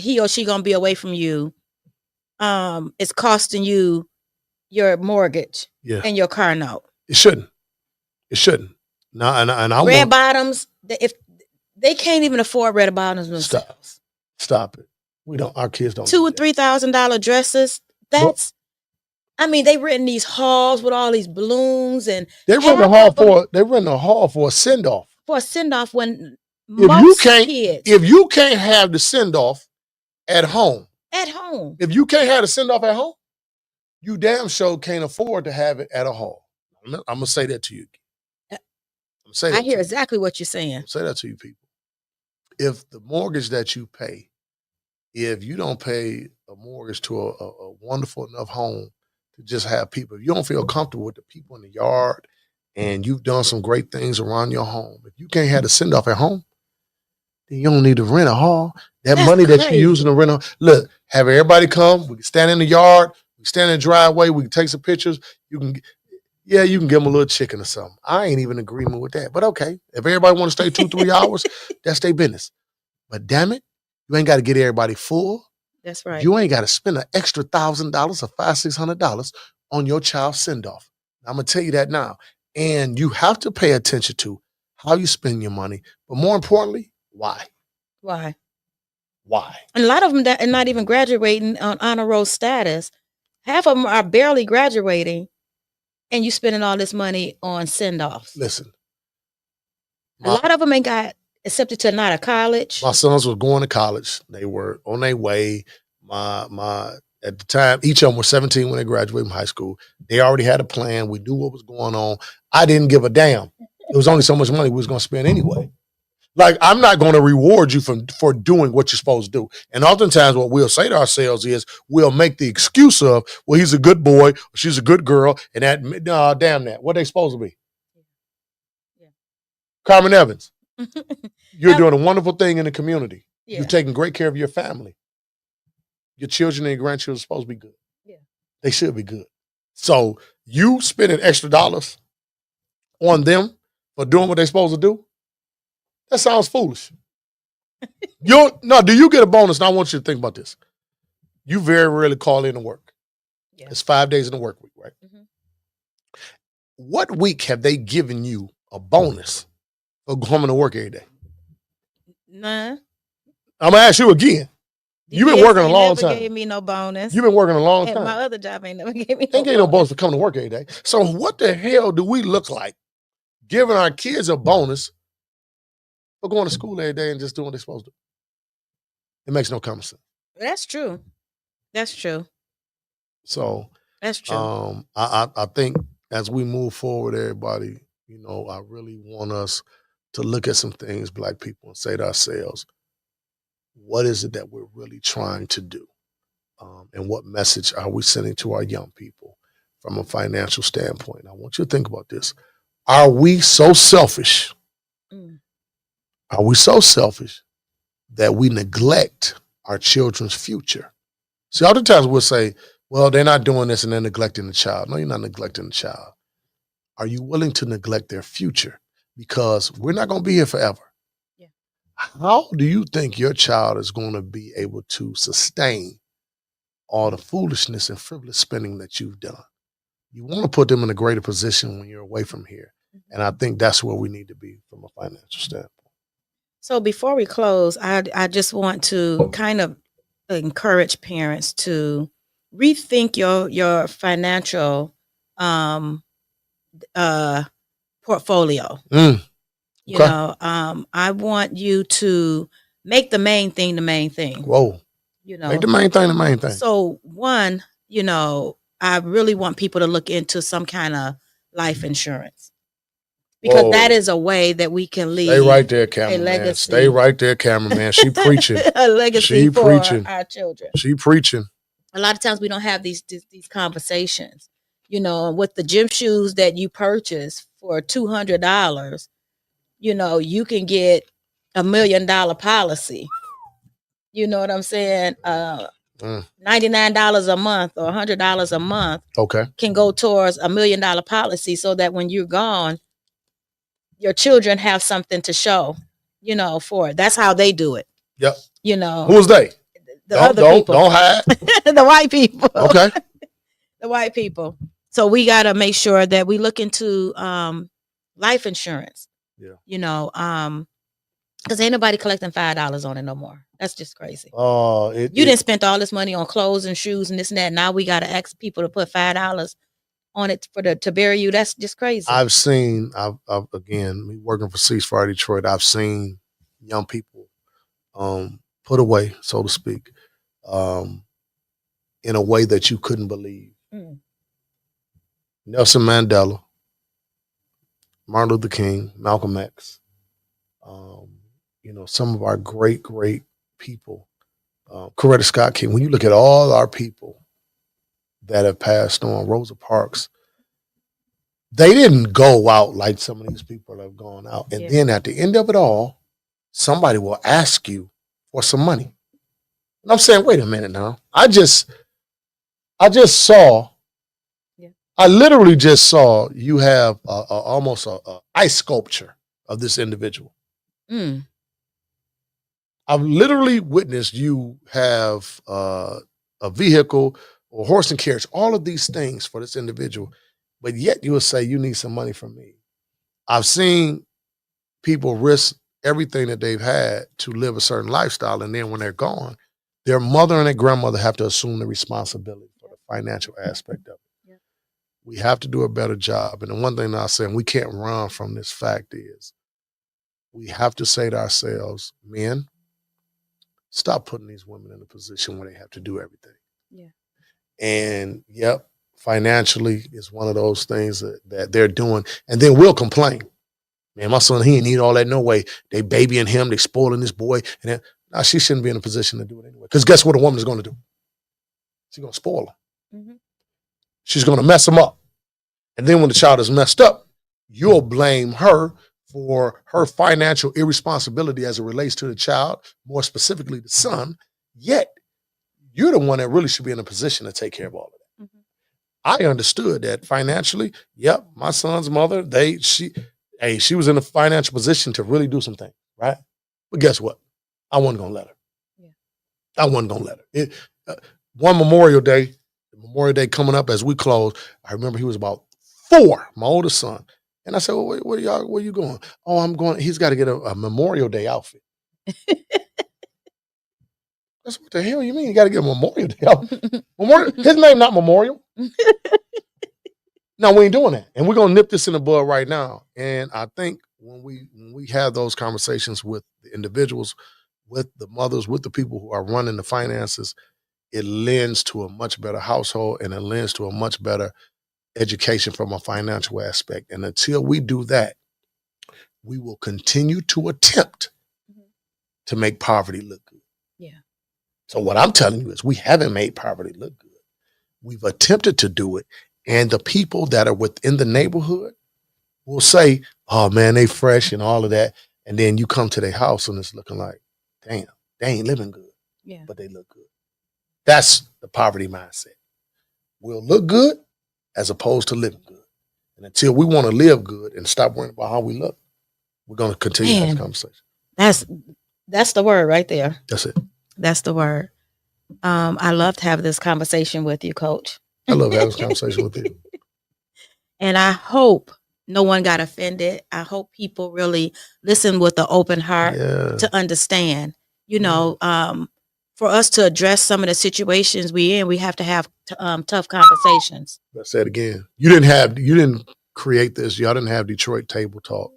he or she gonna be away from you, is costing you your mortgage yeah, and your car note. it shouldn't. It shouldn't. Now, and I Red want bottoms, if they can't even afford red bottoms stop. themselves. Stop it. We don't. Our kids don't. $2 Do or that. $3,000 dresses. But They rent these halls with all these balloons and they rent a half hall of them for. They rent a hall for a send off. for a send off when If you most can't, kids if you can't have the send off at home, at home. if you can't have the send off at home, you damn sure can't afford to have it at a hall. I'm gonna say that to you. Uh, I'm gonna say I that. hear To you. exactly what you're saying. I'm gonna say that to you, people. If the mortgage that you pay, if you don't pay a mortgage to a wonderful enough home to just have people, if you don't feel comfortable with the people in the yard, and you've done some great things around your home, if you can't have the send off at home, then you don't need to rent a hall. That That's money that you're crazy. using to rent a look, have everybody come. We can stand in the yard. We can stand in the driveway. We can take some pictures. You can give them a little chicken or something. I ain't even in agreement with that. But okay, if everybody want to stay 2-3 hours, that's their business. But damn it, you ain't got to get everybody full. That's right. You ain't got to spend an extra $1,000 or $500-$600 on your child's send off. I'm gonna tell you that now. And you have to pay attention to how you spend your money, but more importantly, why? Why? Why? And a lot of them that are not even graduating on honor roll status. Half of them are barely graduating, and you spending all this money on send offs. Listen, A lot of them ain't got accepted to not a college. my sons were going to college. They were on their way. My at the time, each of them were 17 when they graduated from high school. They already had a plan. We knew what was going on. I didn't give a damn. It was only so much money we was going to spend anyway. Like, I'm not going to reward you for doing what you're supposed to do. And oftentimes what we'll say to ourselves is we'll make the excuse of, well, he's a good boy, or she's a good girl, and that, no, damn that. What they supposed to be? Yeah. Carmen Evans, you're Now- doing a wonderful thing in the community. Yeah. You're taking great care of your family. Your children and your grandchildren are supposed to be good. Yeah. They should be good. So you spending extra dollars on them for doing what they're supposed to do, that sounds foolish. Do you get a bonus? Now I want you to think about this. You very rarely call in to work. Yeah. It's 5 days in the work week, right? Mhm. What week have they given you a bonus for coming to work every day? Nah. I'm gonna ask you again. You've been DPS working a ain't long never time. Gave me no bonus. You've been working a long And time. my other job ain't never gave me Ain't getting no bonus for coming to work every day. So what the hell do we look like giving our kids a bonus for going to school every day and just doing what they're supposed to do? It makes no common sense. That's true. That's true. So That's true. I think as we move forward, everybody, I really want us to look at some things, Black people, and say to ourselves, what is it that we're really trying to do? And what message are we sending to our young people from a financial standpoint? I want you to think about this. Are we so selfish? Mm. Are we so selfish that we neglect our children's future? See, oftentimes we'll say, well, they're not doing this and they're neglecting the child. No, you're not neglecting the child. Are you willing to neglect their future? Because we're not going to be here forever. Yeah. How do you think your child is going to be able to sustain all the foolishness and frivolous spending that you've done? You want to put them in a greater position when you're away from here. And I think that's where we need to be from a financial standpoint. So before we close, I just want to kind of encourage parents to rethink your financial portfolio. Mm, You okay. know, I want you to make the main thing the main thing. Whoa. You Make know, the main thing the main thing. so one, you know, I really want people to look into some kind of life insurance because that Whoa. is a way that we can Stay right leave there, a cameraman. Stay legacy, right there, cameraman. She preaching. a legacy She for preaching. our children. She preaching. A lot of times we don't have these conversations. You know, with the gym shoes that you purchase for $200, you know, you can get $1 million policy. You know what I'm saying? $99 a month or $100 a month Okay. can go towards $1 million policy so that when you're gone, your children have something to show, you know, for it. That's how they do it. Yep. You know, Who's they? the other people. Don't hide. The white people. Okay. The white people. So we got to make sure that we look into life insurance. Yeah. You know, because ain't nobody collecting $5 on it no more. That's just crazy. You didn't spend all this money on clothes and shoes and this and that. Now we got to ask people to put $5 on it to bury you. That's just crazy. I've seen, again, me working for Ceasefire Detroit, I've seen young people put away, so to speak, in a way that you couldn't believe. Nelson Mandela, Martin Luther King, Malcolm X, you know, some of our great, great people, Coretta Scott King. When you look at all our people that have passed on, Rosa Parks, they didn't go out like some of these people have gone out. And then at the end of it all, somebody will ask you for some money. And I'm saying, wait a minute now. I literally just saw you have almost a ice sculpture of this individual. I've literally witnessed you have a vehicle or horse and carriage, all of these things for this individual, but yet you will say you need some money from me. I've seen people risk everything that they've had to live a certain lifestyle, and then when they're gone, their mother and their grandmother have to assume the responsibility for the financial aspect of it. We have to do a better job. And the one thing that I'm saying, we can't run from this fact is we have to say to ourselves, men, stop putting these women in a position where they have to do everything. And financially is one of those things that they're doing. And then we'll complain. Man, my son, he ain't need all that no way. They babying him, they spoiling this boy. And then, nah, she shouldn't be in a position to do it anyway. Because guess what a woman is going to do? She's going to spoil him. She's going to mess him up. And then when the child is messed up, you'll blame her for her financial irresponsibility as it relates to the child, more specifically the son, yet you're the one that really should be in a position to take care of all of that. I understood that financially, my son's mother, she was in a financial position to really do some things, right? But guess what? I wasn't going to let her. I wasn't going to let her. One Memorial Day coming up as we close, I remember he was about 4, my oldest son. And I said, well, where are you going? Oh, I'm going, he's got to get a Memorial Day outfit. That's what the hell you mean? You got to get a Memorial Day outfit. His name not Memorial. No, we ain't doing that. And we're going to nip this in the bud right now. And I think when we have those conversations with the individuals, with the mothers, with the people who are running the finances, it lends to a much better household and it lends to a much better education from a financial aspect. And until we do that, we will continue to attempt to make poverty look good. So what I'm telling you is we haven't made poverty look good. We've attempted to do it. And the people that are within the neighborhood will say, oh man, they fresh and all of that. And then you come to their house and it's looking like, damn, they ain't living good, but they look good. That's the poverty mindset. We'll look good as opposed to living good. And until we want to live good and stop worrying about how we look, we're going to continue this conversation. That's the word right there. That's it. That's the word. I love to have this conversation with you, Coach. I love having this conversation with you. And I hope no one got offended. I hope people really listen with an open heart to understand. You know, for us to address some of the situations we have to have tough conversations. Let's say it again. You didn't create this. Y'all didn't have Detroit Table Talk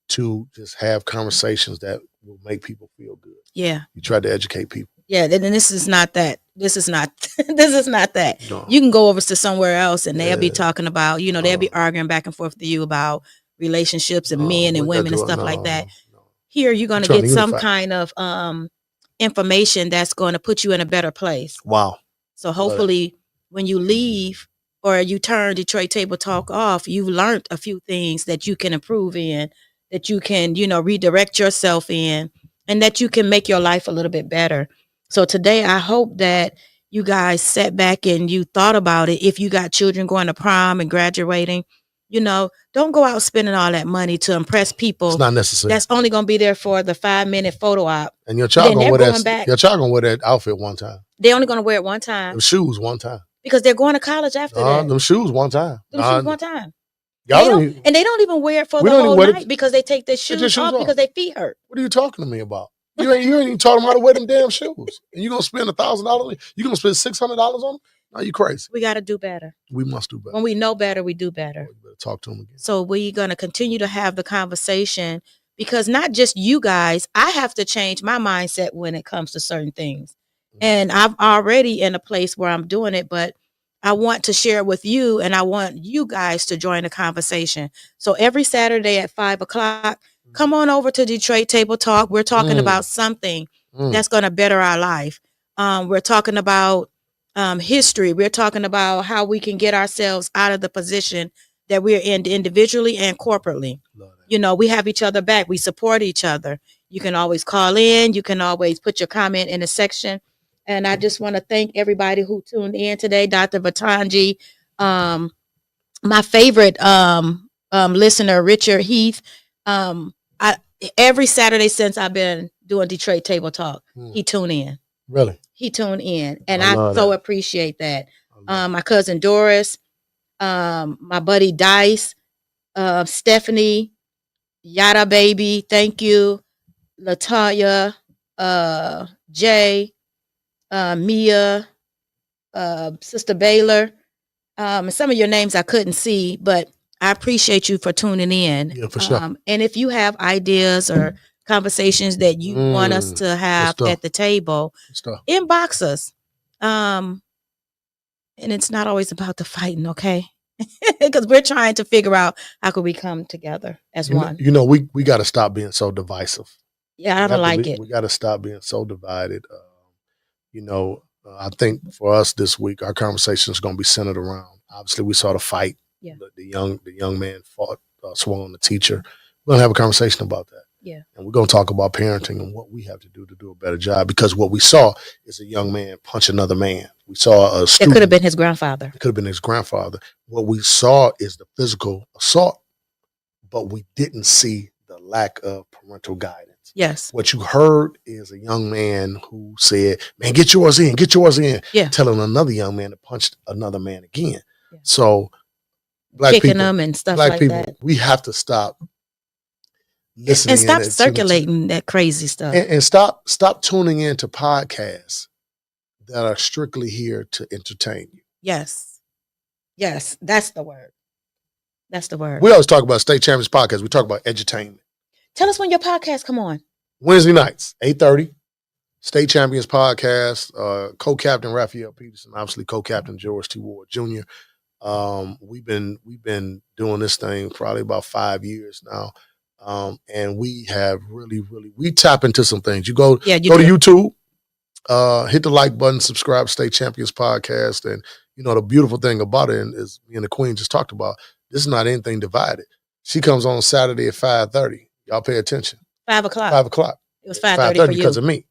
to just have conversations that will make people feel good. Yeah. You tried to educate people. Yeah, and this is not that. This is not this is not that. No. You can go over to somewhere else and they'll be Yeah. talking about, they'll be arguing back and forth with you about relationships and men and women and stuff like that. No. Here you're going to trying get to some unify. kind of information that's going to put you in a better place. Wow. So hopefully when you leave or you turn Detroit Table Talk off, you've learned a few things that you can improve in, that you can, redirect yourself in, and that you can make your life a little bit better. So today, I hope that you guys sat back and you thought about it. If you got children going to prom and graduating, don't go out spending all that money to impress people. It's not necessary. That's only going to be there for the 5-minute photo op. And your child Then gonna they're wear going that. back. Your child gonna wear that outfit one time. They're only going to wear it one time Them shoes one time. because they're going to college after that. Them shoes one time. Them shoes one time. Y'all They don't don't, even, and they don't even wear it for We the don't whole even wear night because they take their Take their shoes shoes off off. because their feet hurt. what are you talking to me about? You ain't even taught them how to wear them damn shoes. And you gonna spend $1,000? You gonna spend $600 on them? No, you crazy. We got to do better. We must do better. When we know better, we do better. You better talk to them again. So we're going to continue to have the conversation because not just you guys, I have to change my mindset when it comes to certain things. And I'm already in a place where I'm doing it, but I want to share it with you and I want you guys to join the conversation. So every Saturday at 5:00, come on over to Detroit Table Talk. We're talking about something that's going to better our life. We're talking about history. We're talking about how we can get ourselves out of the position that we're in individually and corporately. We have each other back. We support each other. You can always call in. You can always put your comment in the section. And I just want to thank everybody who tuned in today. Dr. Batanji, my favorite listener, Richard Heath. Every Saturday since I've been doing Detroit Table Talk, he tuned in. Really? He tuned in. And I I love so that. appreciate that. My cousin Doris, my buddy Dice, Stephanie, Yada Baby, thank you, Latanya, Jay, Mia, Sister Baylor. Some of your names I couldn't see, but I appreciate you for tuning in. Yeah, for sure. And if you have ideas or conversations that you want us to have stuff. at the table, Stuff. inbox us. And it's not always about the fighting, okay? Because we're trying to figure out how could we come together as one. We got to stop being so divisive. Yeah, I don't like it. We got to stop being so divided. I think for us this week, our conversation is going to be centered around. Obviously, we saw the fight. Yeah. The young man fought, swung on the teacher. We're going to have a conversation about that. Yeah. And we're going to talk about parenting and what we have to do a better job. Because what we saw is a young man punch another man. We saw a student. It could have been his grandfather. It could have been his grandfather. What we saw is the physical assault, but we didn't see the lack of parental guidance. Yes. What you heard is a young man who said, man, get yours in. Yeah. Telling another young man to punch another man again. Yeah. So black Kicking people, them and stuff black like people, that. we have to stop listening And stop in circulating that crazy stuff. and stop tuning into podcasts that are strictly here to entertain you. Yes. Yes. That's the word. That's the word. We always talk about State Champions Podcast. We talk about edutainment. Tell us when your podcast come on. Wednesday nights, 8:30. State Champions Podcast. Co-captain Raphael Peterson, obviously co-captain George T. Ward Jr. We've been doing this thing probably about 5 years now. And we have really, we tap into some things. You go to YouTube, hit the like button, subscribe to State Champions Podcast. And, the beautiful thing about it is me and the Queen just talked about, this is not anything divided. She comes on Saturday at 5:30. Y'all pay attention. 5:00. 5:00. It was 5:30 for you. Because of me.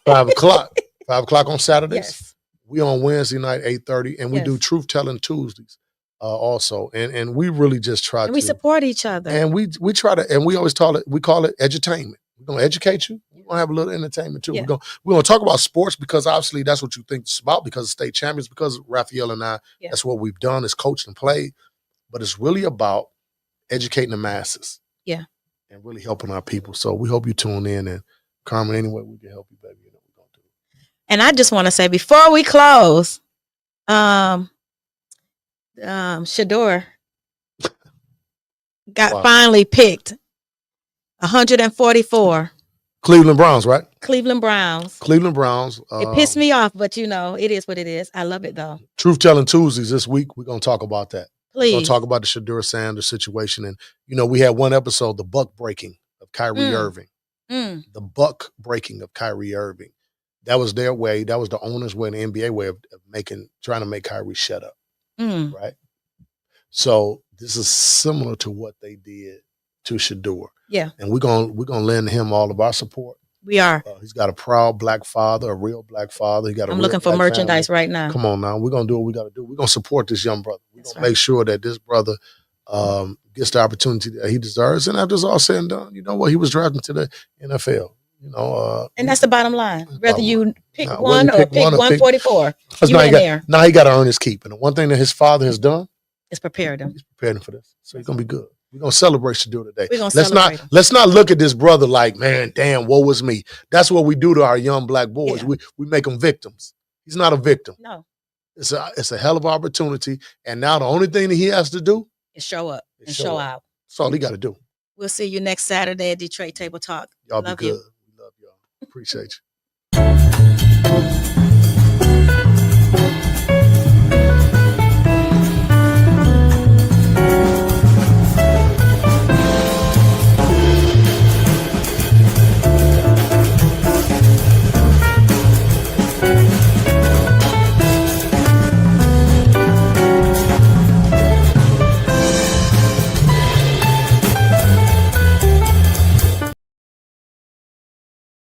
5:00. 5:00 on Saturdays. Yes. We on Wednesday night, 8:30. And we do Truth Telling Tuesdays. Also, and we really just try and we support each other, and we try to, and we always call it edutainment. We're gonna educate you. We're gonna have a little entertainment too. Yeah. We're gonna talk about sports because obviously that's what you think it's about because of State Champions, because Raphael and I, that's what we've done is coached and played. But it's really about educating the masses, and really helping our people. So we hope you tune in, and Carmen, any way we can help you, baby, we're gonna do it. And I just want to say before we close, Shador, got Wow. finally picked. 144. Cleveland Browns, right? Cleveland Browns. Cleveland Browns. It pissed me off, but it is what it is. I love it though. Truth Telling Tuesdays this week. We're gonna talk about that. We're gonna Please. talk about the Shedeur Sanders situation, and we had one episode, the buck breaking of Kyrie Irving. The buck breaking of Kyrie Irving. That was their way. That was the owner's way, and the NBA way of trying to make Kyrie shut up. Right. So this is similar to what they did to Shedeur. Yeah. And we're gonna lend him all of our support. We are. He's got a proud black father, a real black father. I'm looking for merchandise right now. Come on now. We're gonna do what we gotta do. We're gonna support this young brother. We're gonna make sure that this brother gets the opportunity that he deserves. And after it's all said and done, you know what? He was drafted to the NFL. And that's the bottom line. Whether you pick Nah, one whether you or pick 144, now he got to earn his keep. And the one thing that his father has done is prepared him. He's prepared him for this. So he's gonna be good. We're gonna celebrate Shedeur today. We're gonna celebrate him. Let's not look at this brother like, man, damn, woe was me. That's what we do to our young black boys. Yeah. We make them victims. He's not a victim. No. It's a hell of an opportunity. And now the only thing that he has to do is show up and show out. That's all he got to do. We'll see you next Saturday at Detroit Table Talk. Y'all Love be good. you. We love y'all. Appreciate you.